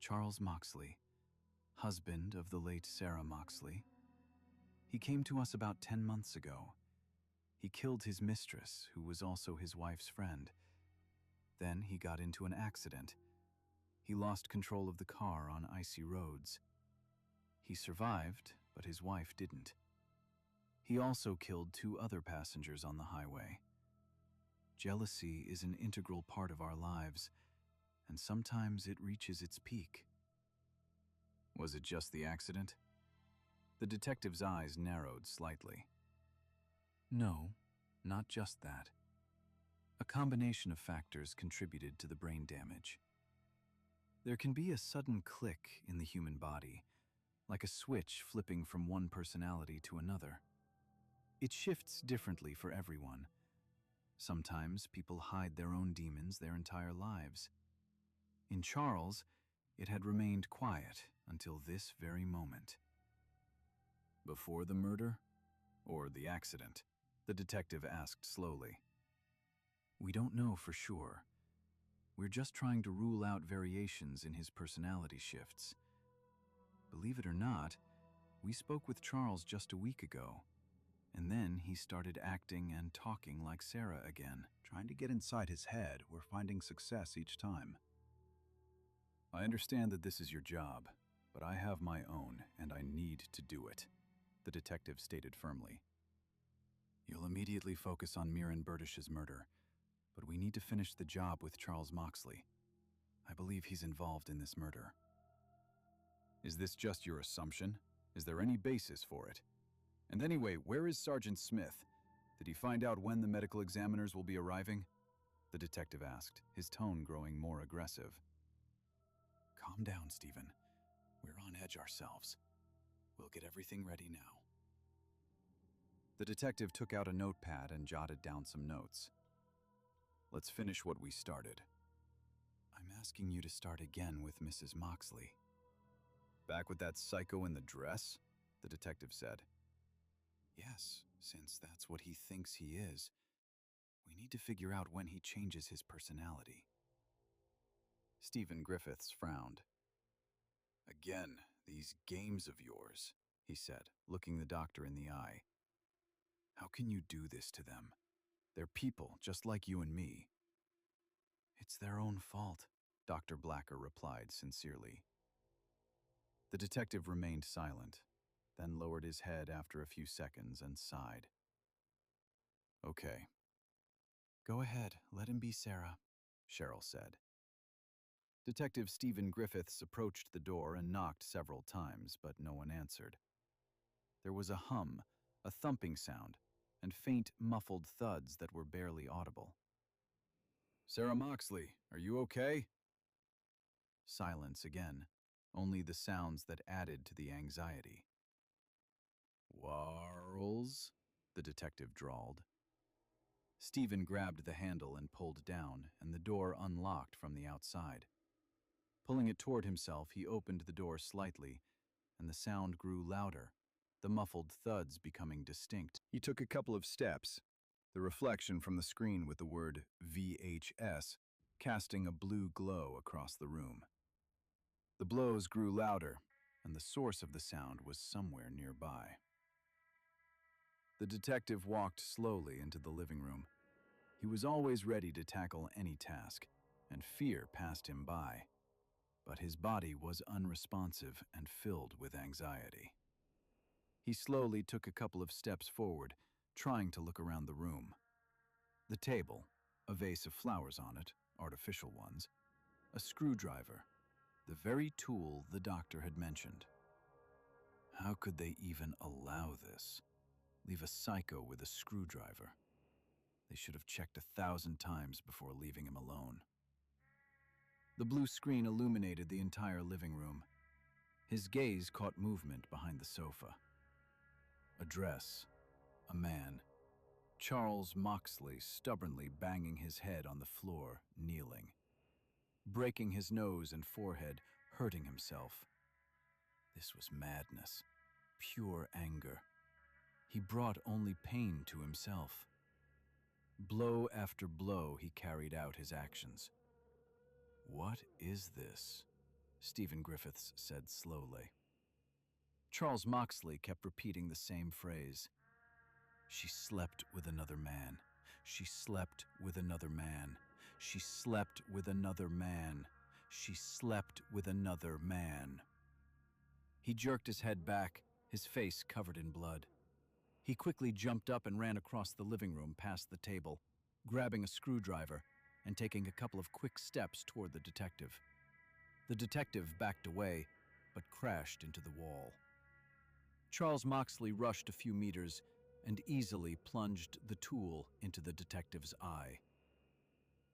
B: Charles Moxley, husband of the late Sarah Moxley. He came to us about 10 months ago. He killed his mistress, who was also his wife's friend. Then he got into an accident. He lost control of the car on icy roads. He survived, but his wife didn't. He also killed 2 other passengers on the highway. Jealousy is an integral part of our lives, and sometimes it reaches its peak." "Was it just the accident?" The detective's eyes narrowed slightly. "No, not just that. A combination of factors contributed to the brain damage. There can be a sudden click in the human body, like a switch flipping from one personality to another. It shifts differently for everyone. Sometimes people hide their own demons their entire lives. In Charles, it had remained quiet until this very moment." "Before the murder? Or the accident?" the detective asked slowly. "We don't know for sure. We're just trying to rule out variations in his personality shifts. Believe it or not, we spoke with Charles just a week ago, and then he started acting and talking like Sarah again."
A: Trying to get inside his head, we're finding success each time. "I understand that this is your job, but I have my own, and I need to do it," the detective stated firmly. "You'll immediately focus on Mirren Burdish's murder, but we need to finish the job with Charles Moxley. I believe he's involved in this murder." "Is this just your assumption? Is there any basis for it? And anyway, where is Sergeant Smith? Did he find out when the medical examiners will be arriving?" the detective asked, his tone growing more aggressive. "Calm down, Stephen. We're on edge ourselves. We'll get everything ready now." The detective took out a notepad and jotted down some notes. "Let's finish what we started." "I'm asking you to start again with Mrs. Moxley." "Back with that psycho in the dress?" the detective said. "Yes, since that's what he thinks he is. We need to figure out when he changes his personality." Stephen Griffiths frowned. "Again, these games of yours," he said, looking the doctor in the eye. "How can you do this to them? They're people just like you and me." "It's their own fault," Dr. Blacker replied sincerely. The detective remained silent, then lowered his head after a few seconds and sighed. "Okay." "Go ahead, let him be Sarah," Cheryl said. Detective Stephen Griffiths approached the door and knocked several times, but no one answered. There was a hum, a thumping sound, and faint, muffled thuds that were barely audible. "Sarah Moxley, are you okay?" Silence again. only the sounds that added to the anxiety. "Warles," the detective drawled. Stephen grabbed the handle and pulled down, and the door unlocked from the outside. Pulling it toward himself, he opened the door slightly, and the sound grew louder, the muffled thuds becoming distinct. He took a couple of steps, the reflection from the screen with the word VHS casting a blue glow across the room. The blows grew louder, and the source of the sound was somewhere nearby. The detective walked slowly into the living room. He was always ready to tackle any task, and fear passed him by. But his body was unresponsive and filled with anxiety. He slowly took a couple of steps forward, trying to look around the room. The table, a vase of flowers on it, artificial ones, a screwdriver, the very tool the doctor had mentioned. How could they even allow this? Leave a psycho with a screwdriver? They should have checked 1,000 times before leaving him alone. The blue screen illuminated the entire living room. His gaze caught movement behind the sofa. A dress, a man, Charles Moxley stubbornly banging his head on the floor, kneeling. Breaking his nose and forehead, hurting himself. This was madness, pure anger. He brought only pain to himself. Blow after blow, he carried out his actions. "What is this?" Stephen Griffiths said slowly. Charles Moxley kept repeating the same phrase. She slept with another man. She slept with another man. She slept with another man. She slept with another man. He jerked his head back, his face covered in blood. He quickly jumped up and ran across the living room past the table, grabbing a screwdriver and taking a couple of quick steps toward the detective. The detective backed away, but crashed into the wall. Charles Moxley rushed a few meters and easily plunged the tool into the detective's eye.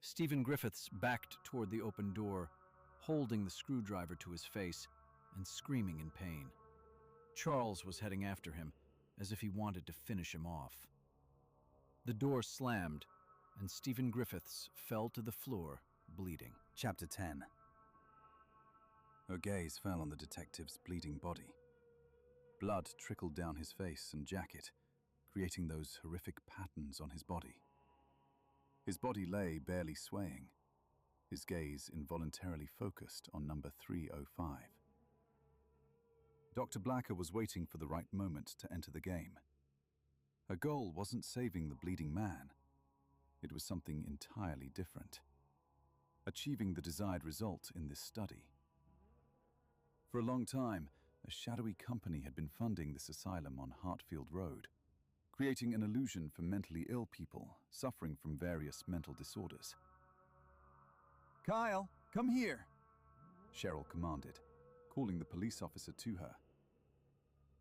A: Stephen Griffiths backed toward the open door, holding the screwdriver to his face and screaming in pain. Charles was heading after him, as if he wanted to finish him off. The door slammed, and Stephen Griffiths fell to the floor, bleeding. Chapter 10. Her gaze fell on the detective's bleeding body. Blood trickled down his face and jacket, creating those horrific patterns on his body. His body lay barely swaying, his gaze involuntarily focused on number 305. Dr. Blacker was waiting for the right moment to enter the game. Her goal wasn't saving the bleeding man. It was something entirely different. Achieving the desired result in this study. For a long time, a shadowy company had been funding this asylum on Hartfield Road, creating an illusion for mentally ill people suffering from various mental disorders. "Kyle, come here," Cheryl commanded, calling the police officer to her.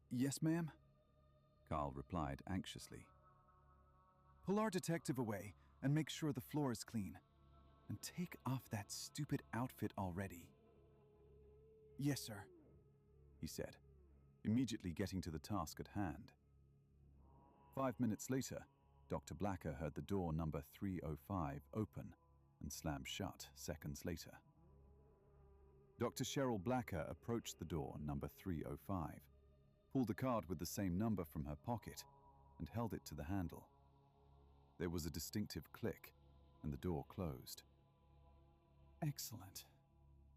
A: "Yes, ma'am," Kyle replied anxiously. "Pull our detective away and make sure the floor is clean. And take off that stupid outfit already." "Yes, sir," he said, immediately getting to the task at hand. 5 minutes later, Dr. Blacker heard the door number 305 open and slam shut seconds later. Dr. Cheryl Blacker approached the door number 305, pulled a card with the same number from her pocket, and held it to the handle. There was a distinctive click, and the door closed. "Excellent,"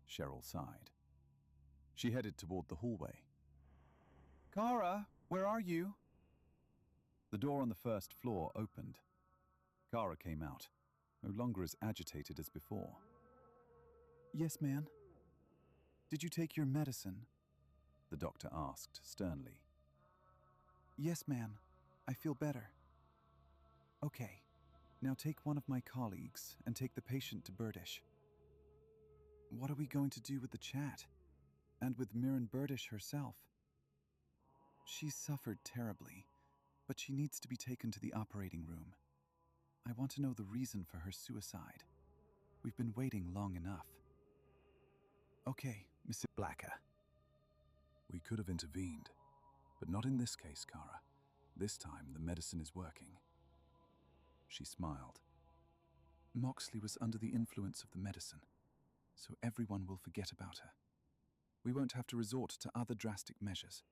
A: Cheryl sighed. She headed toward the hallway. "Kara, where are you?" The door on the first floor opened. Kara came out, no longer as agitated as before. "Yes, ma'am." "Did you take your medicine?" the doctor asked sternly. "Yes, ma'am. I feel better." "Okay. Now take one of my colleagues and take the patient to Burdish." "What are we going to do with the chat? And with Mirren Burdish herself?" "She's suffered terribly, but she needs to be taken to the operating room. I want to know the reason for her suicide. We've been waiting long enough." "Okay, Mrs. Blacker," We could have intervened, but not in this case, Kara. This time, the medicine is working. She smiled. Moxley was under the influence of the medicine, so everyone will forget about her. We won't have to resort to other drastic measures.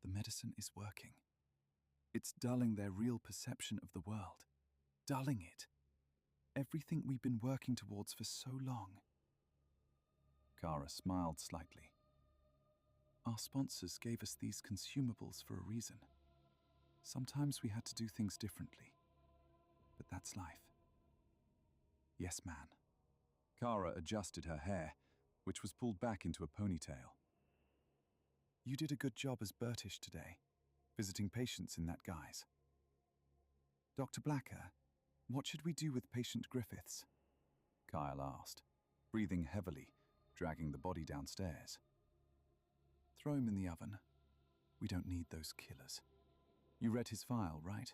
A: The medicine is working. It's dulling their real perception of the world. Dulling it. Everything we've been working towards for so long. Kara smiled slightly. Our sponsors gave us these consumables for a reason. Sometimes we had to do things differently, but that's life. Yes, man. Kara adjusted her hair, which was pulled back into a ponytail. You did a good job as Bertish today, visiting patients in that guise. Dr. Blacker, what should we do with patient Griffiths? Kyle asked, breathing heavily, dragging the body downstairs. Throw him in the oven. We don't need those killers. You read his file, right?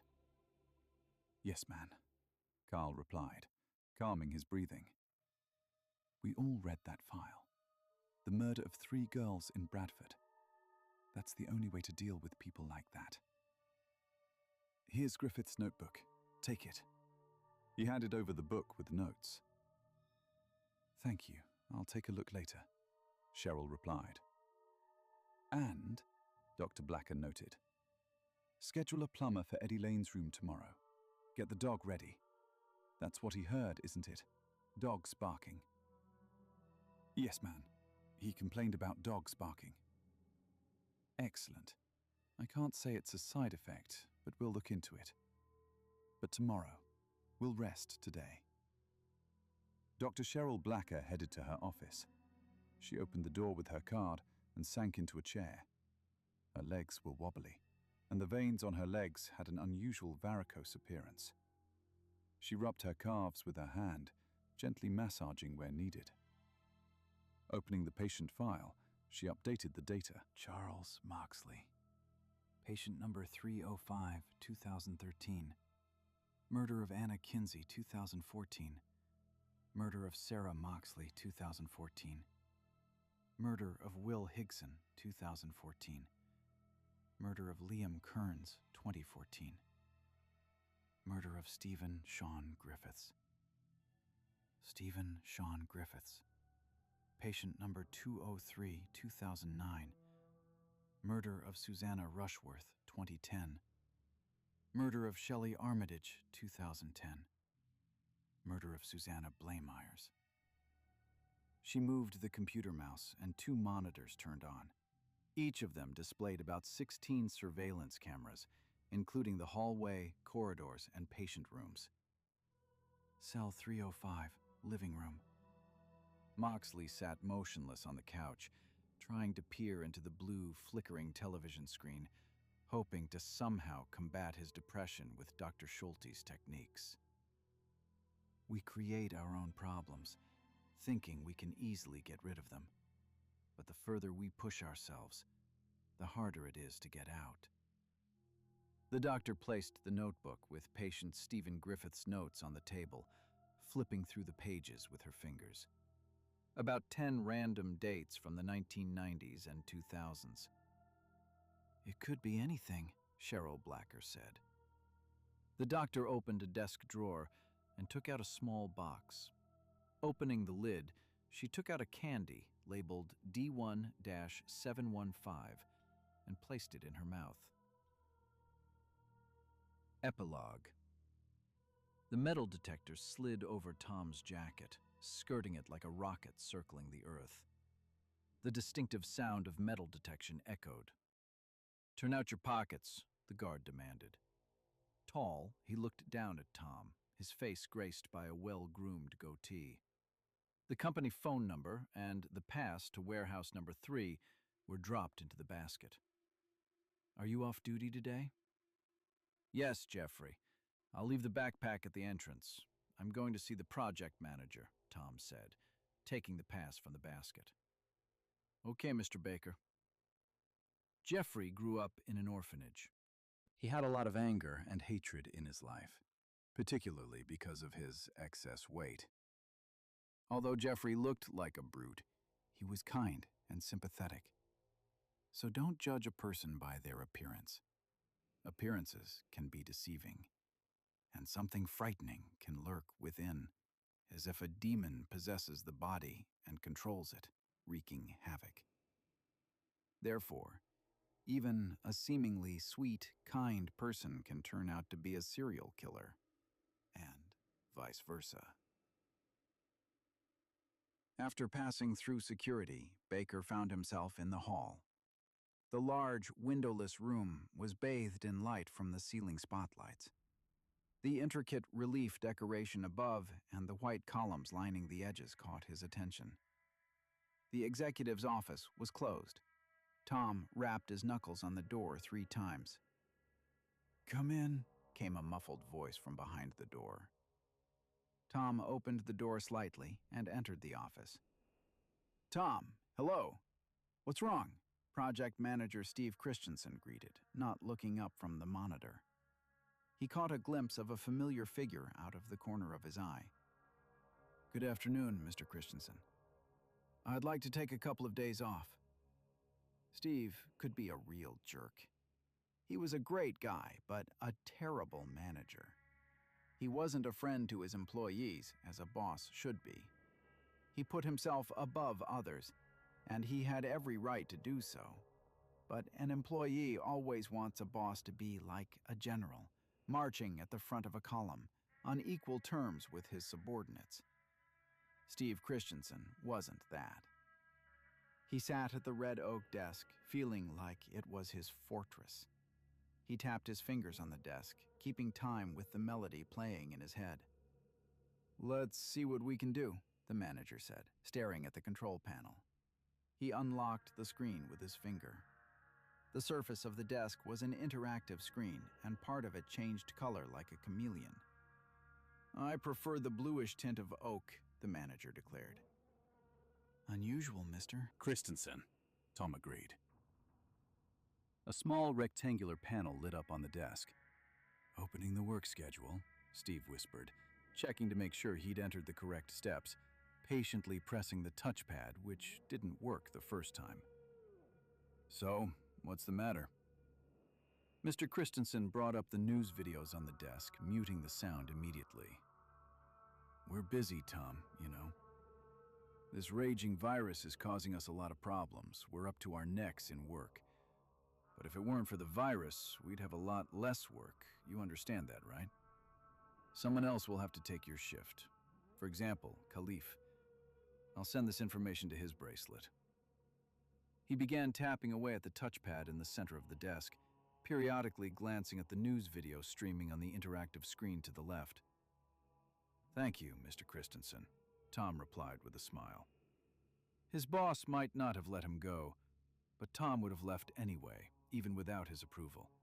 A: Yes, man, Carl replied, calming his breathing. We all read that file. The murder of 3 girls in Bradford. That's the only way to deal with people like that. Here's Griffith's notebook. Take it. He handed over the book with notes. Thank you. I'll take a look later, Cheryl replied. And, Dr. Blacker noted, schedule a plumber for Eddie Lane's room tomorrow. Get the dog ready. That's what he heard, isn't it? Dogs barking. Yes, man. He complained about dogs barking. Excellent. I can't say it's a side effect, but we'll look into it. But tomorrow, we'll rest today. Dr. Cheryl Blacker headed to her office. She opened the door with her card and sank into a chair. Her legs were wobbly, and the veins on her legs had an unusual varicose appearance. She rubbed her calves with her hand, gently massaging where needed. Opening the patient file, she updated the data. Charles Moxley. Patient number 305, 2013. Murder of Anna Kinsey, 2014. Murder of Sarah Moxley, 2014. Murder of Will Higson, 2014. Murder of Liam Kearns, 2014. Murder of Stephen Sean Griffiths. Stephen Sean Griffiths. Patient number 203, 2009. Murder of Susanna Rushworth, 2010. Murder of Shelley Armitage, 2010. Murder of Susanna Blameyers. She moved the computer mouse and 2 monitors turned on. Each of them displayed about 16 surveillance cameras, including the hallway, corridors, and patient rooms. Cell 305, living room. Moxley sat motionless on the couch, trying to peer into the blue, flickering television screen, hoping to somehow combat his depression with Dr. Schulte's techniques. We create our own problems, thinking we can easily get rid of them. But the further we push ourselves, the harder it is to get out. The doctor placed the notebook with patient Stephen Griffith's notes on the table, flipping through the pages with her fingers. About 10 random dates from the 1990s and 2000s. It could be anything, Cheryl Blacker said. The doctor opened a desk drawer and took out a small box. Opening the lid, she took out a candy labeled D1-715 and placed it in her mouth. Epilogue. The metal detector slid over Tom's jacket, skirting it like a rocket circling the earth. The distinctive sound of metal detection echoed. "Turn out your pockets," the guard demanded. Tall, he looked down at Tom, his face graced by a well-groomed goatee. The company phone number and the pass to warehouse number 3 were dropped into the basket. "Are you off duty today?" "Yes, Jeffrey. I'll leave the backpack at the entrance. I'm going to see the project manager," Tom said, taking the pass from the basket. "Okay, Mr. Baker." Jeffrey grew up in an orphanage. He had a lot of anger and hatred in his life, particularly because of his excess weight. Although Jeffrey looked like a brute, he was kind and sympathetic. So don't judge a person by their appearance. Appearances can be deceiving, and something frightening can lurk within, as if a demon possesses the body and controls it, wreaking havoc. Therefore, even a seemingly sweet, kind person can turn out to be a serial killer, and vice versa. After passing through security, Baker found himself in the hall. The large, windowless room was bathed in light from the ceiling spotlights. The intricate relief decoration above and the white columns lining the edges caught his attention. The executive's office was closed. Tom rapped his knuckles on the door 3 times. "Come in," came a muffled voice from behind the door. Tom opened the door slightly and entered the office. "Tom, hello. What's wrong?" Project Manager Steve Christensen greeted, not looking up from the monitor. He caught a glimpse of a familiar figure out of the corner of his eye. "Good afternoon, Mr. Christensen. I'd like to take a couple of days off." Steve could be a real jerk. He was a great guy, but a terrible manager. He wasn't a friend to his employees, as a boss should be. He put himself above others, and he had every right to do so. But an employee always wants a boss to be like a general, marching at the front of a column, on equal terms with his subordinates. Steve Christensen wasn't that. He sat at the red oak desk, feeling like it was his fortress. He tapped his fingers on the desk, keeping time with the melody playing in his head. "Let's see what we can do," the manager said, staring at the control panel. He unlocked the screen with his finger. The surface of the desk was an interactive screen, and part of it changed color like a chameleon. "I prefer the bluish tint of oak," the manager declared. "Unusual, Mr.
B: Christensen," Tom agreed. A small rectangular panel lit up on the desk. "Opening the work schedule," Steve whispered, checking to make sure he'd entered the correct steps, patiently pressing the touchpad, which didn't work the first time. "So, what's the matter?" Mr. Christensen brought up the news videos on the desk, muting the sound immediately. "We're busy, Tom, you know. This raging virus is causing us a lot of problems. We're up to our necks in work. But if it weren't for the virus, we'd have a lot less work. You understand that, right? Someone else will have to take your shift. For example, Khalif. I'll send this information to his bracelet." He began tapping away at the touchpad in the center of the desk, periodically glancing at the news video streaming on the interactive screen to the left. "Thank you, Mr. Christensen," Tom replied with a smile. His boss might not have let him go, but Tom would have left anyway, even without his approval.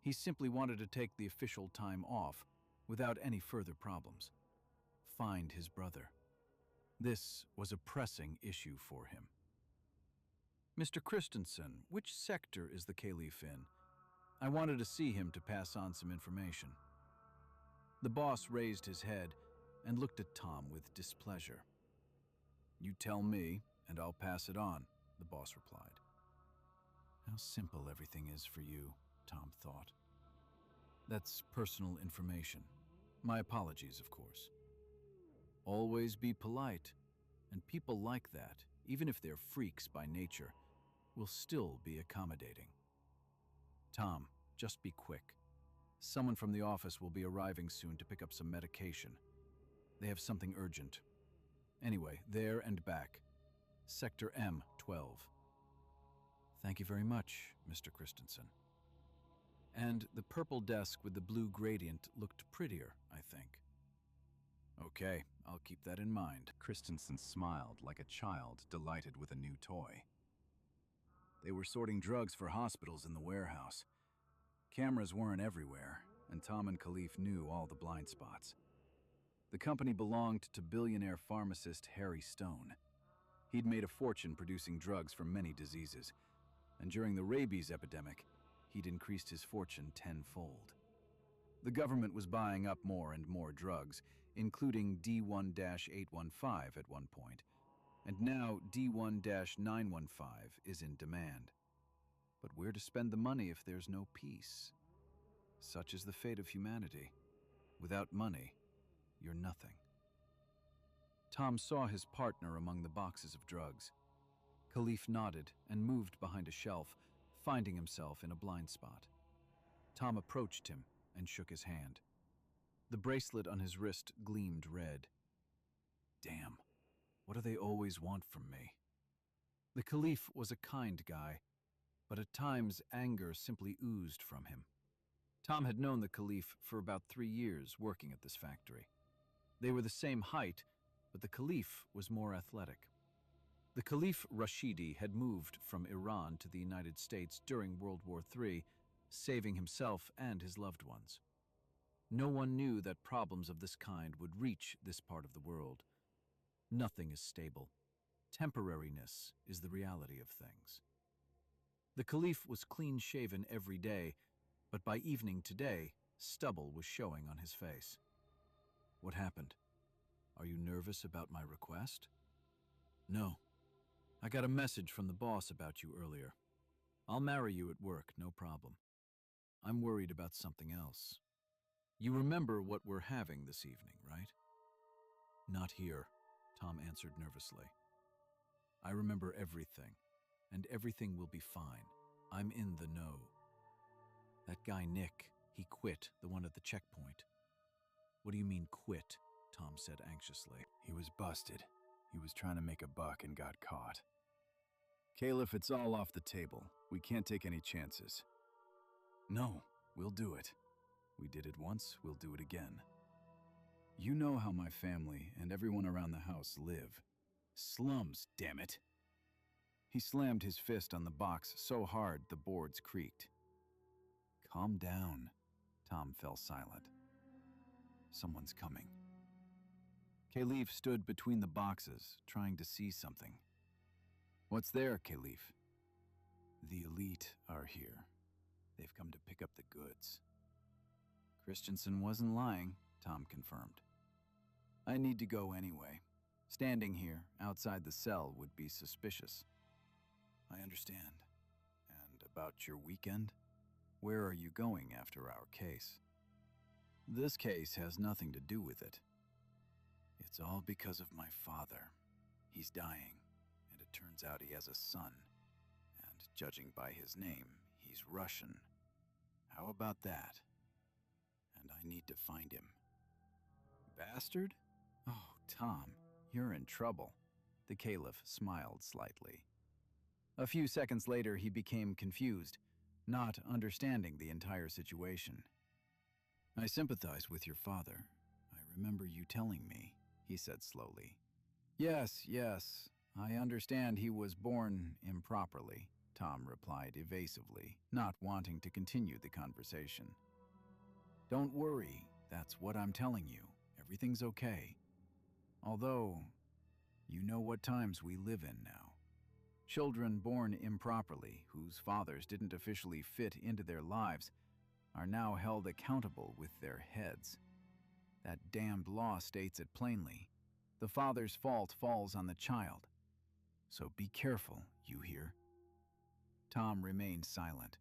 B: He simply wanted to take the official time off without any further problems. Find his brother. This was a pressing issue for him. "Mr. Christensen, which sector is the Caliph in? I wanted to see him to pass on some information." The boss raised his head and looked at Tom with displeasure. "You tell me, and I'll pass it on," the boss replied. How simple everything is for you, Tom thought. "That's personal information. My apologies, of course." Always be polite, and people like that, even if they're freaks by nature, will still be accommodating. "Tom, just be quick. Someone from the office will be arriving soon to pick up some medication. They have something urgent. Anyway, there and back. Sector M12. "Thank you very much, Mr. Christensen." And the purple desk with the blue gradient looked prettier, I think. "Okay, I'll keep that in mind." Christensen smiled like a child delighted with a new toy. They were sorting drugs for hospitals in the warehouse. Cameras weren't everywhere, and Tom and Khalif knew all the blind spots. The company belonged to billionaire pharmacist Harry Stone. He'd made a fortune producing drugs for many diseases, and during the rabies epidemic, he'd increased his fortune tenfold. The government was buying up more and more drugs, including D1-815 at one point, and now D1-915 is in demand. But where to spend the money if there's no peace? Such is the fate of humanity. Without money, you're nothing. Tom saw his partner among the boxes of drugs. Khalif nodded and moved behind a shelf, finding himself in a blind spot. Tom approached him and shook his hand. The bracelet on his wrist gleamed red. Damn, what do they always want from me? The Khalif was a kind guy, but at times anger simply oozed from him. Tom had known the Khalif for about 3 years working at this factory. They were the same height, but the Khalif was more athletic. The Caliph Rashidi had moved from Iran to the United States during World War III, saving himself and his loved ones. No one knew that problems of this kind would reach this part of the world. Nothing is stable. Temporariness is the reality of things. The Caliph was clean-shaven every day, but by evening today, stubble was showing on his face. What happened? Are you nervous about my request? No. I got a message from the boss about you earlier. I'll marry you at work, no problem. I'm worried about something else. You remember what we're having this evening, right? Not here, Tom answered nervously. I remember everything, and everything will be fine. I'm in the know. That guy Nick, he quit, the one at the checkpoint. What do you mean quit? Tom said anxiously.
A: He was busted. He was trying to make a buck and got caught. Caliph, it's all off the table. We can't take any chances. No, we'll do it. We did it once, we'll do it again. You know how my family and everyone around the house live. Slums, damn it. He slammed his fist on the box so hard the boards creaked. Calm down. Tom fell silent. Someone's coming. Caliph stood between the boxes, trying to see something. What's there, Caliph? The elite are here. They've come to pick up the goods. Christensen wasn't lying, Tom confirmed. I need to go anyway. Standing here, outside the cell, would be suspicious. I understand. And about your weekend? Where are you going after our case? This case has nothing to do with it. It's all because of my father. He's dying, and it turns out he has a son. And judging by his name, he's Russian. How about that? And I need to find him. Bastard? Oh, Tom, you're in trouble. The Caliph smiled slightly. A few seconds later, he became confused, not understanding the entire situation. I sympathize with your father. I remember you telling me, he said slowly. Yes, I understand he was born improperly, Tom replied evasively, not wanting to continue the conversation. Don't worry, that's what I'm telling you. Everything's okay. Although, you know what times we live in now. Children born improperly, whose fathers didn't officially fit into their lives, are now held accountable with their heads. That damned law states it plainly. The father's fault falls on the child. So be careful, you hear? Tom remained silent,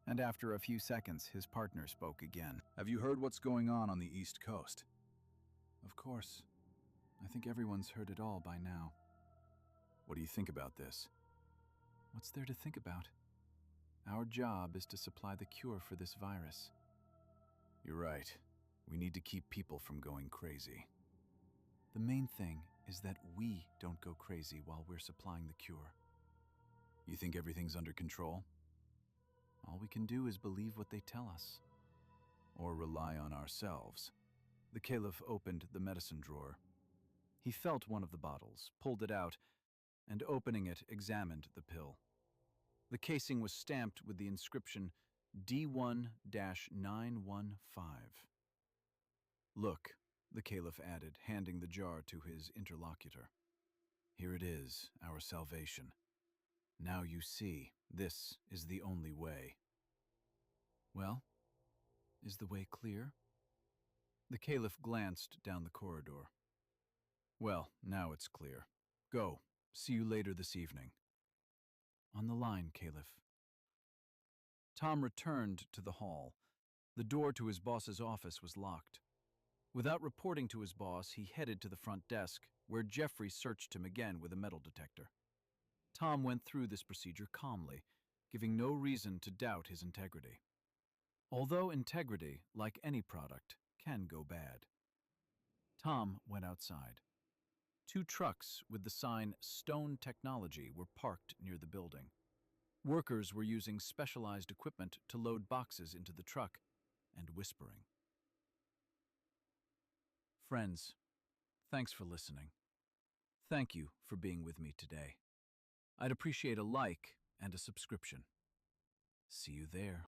A: and after a few seconds, his partner spoke again.
C: Have you heard what's going on the East Coast?
A: Of course. I think everyone's heard it all by now. What do you think about this? What's there to think about? Our job is to supply the cure for this virus. You're right. We need to keep people from going crazy. The main thing is that we don't go crazy while we're supplying the cure. You think everything's under control? All we can do is believe what they tell us. Or rely on ourselves. The Caliph opened the medicine drawer. He felt one of the bottles, pulled it out, and opening it, examined the pill. The casing was stamped with the inscription D1-915. Look, the Caliph added, handing the jar to his interlocutor. Here it is, our salvation. Now you see, this is the only way. Well, is the way clear? The Caliph glanced down the corridor. Well, now it's clear. Go. See you later this evening. On the line, Caliph.
B: Tom returned to the hall. The door to his boss's office was locked. Without reporting to his boss, he headed to the front desk, where Jeffrey searched him again with a metal detector. Tom went through this procedure calmly, giving no reason to doubt his integrity. Although integrity, like any product, can go bad. Tom went outside. 2 trucks with the sign Stone Technology were parked near the building. Workers were using specialized equipment to load boxes into the truck and whispering. Friends, thanks for listening. Thank you for being with me today. I'd appreciate a like and a subscription. See you there.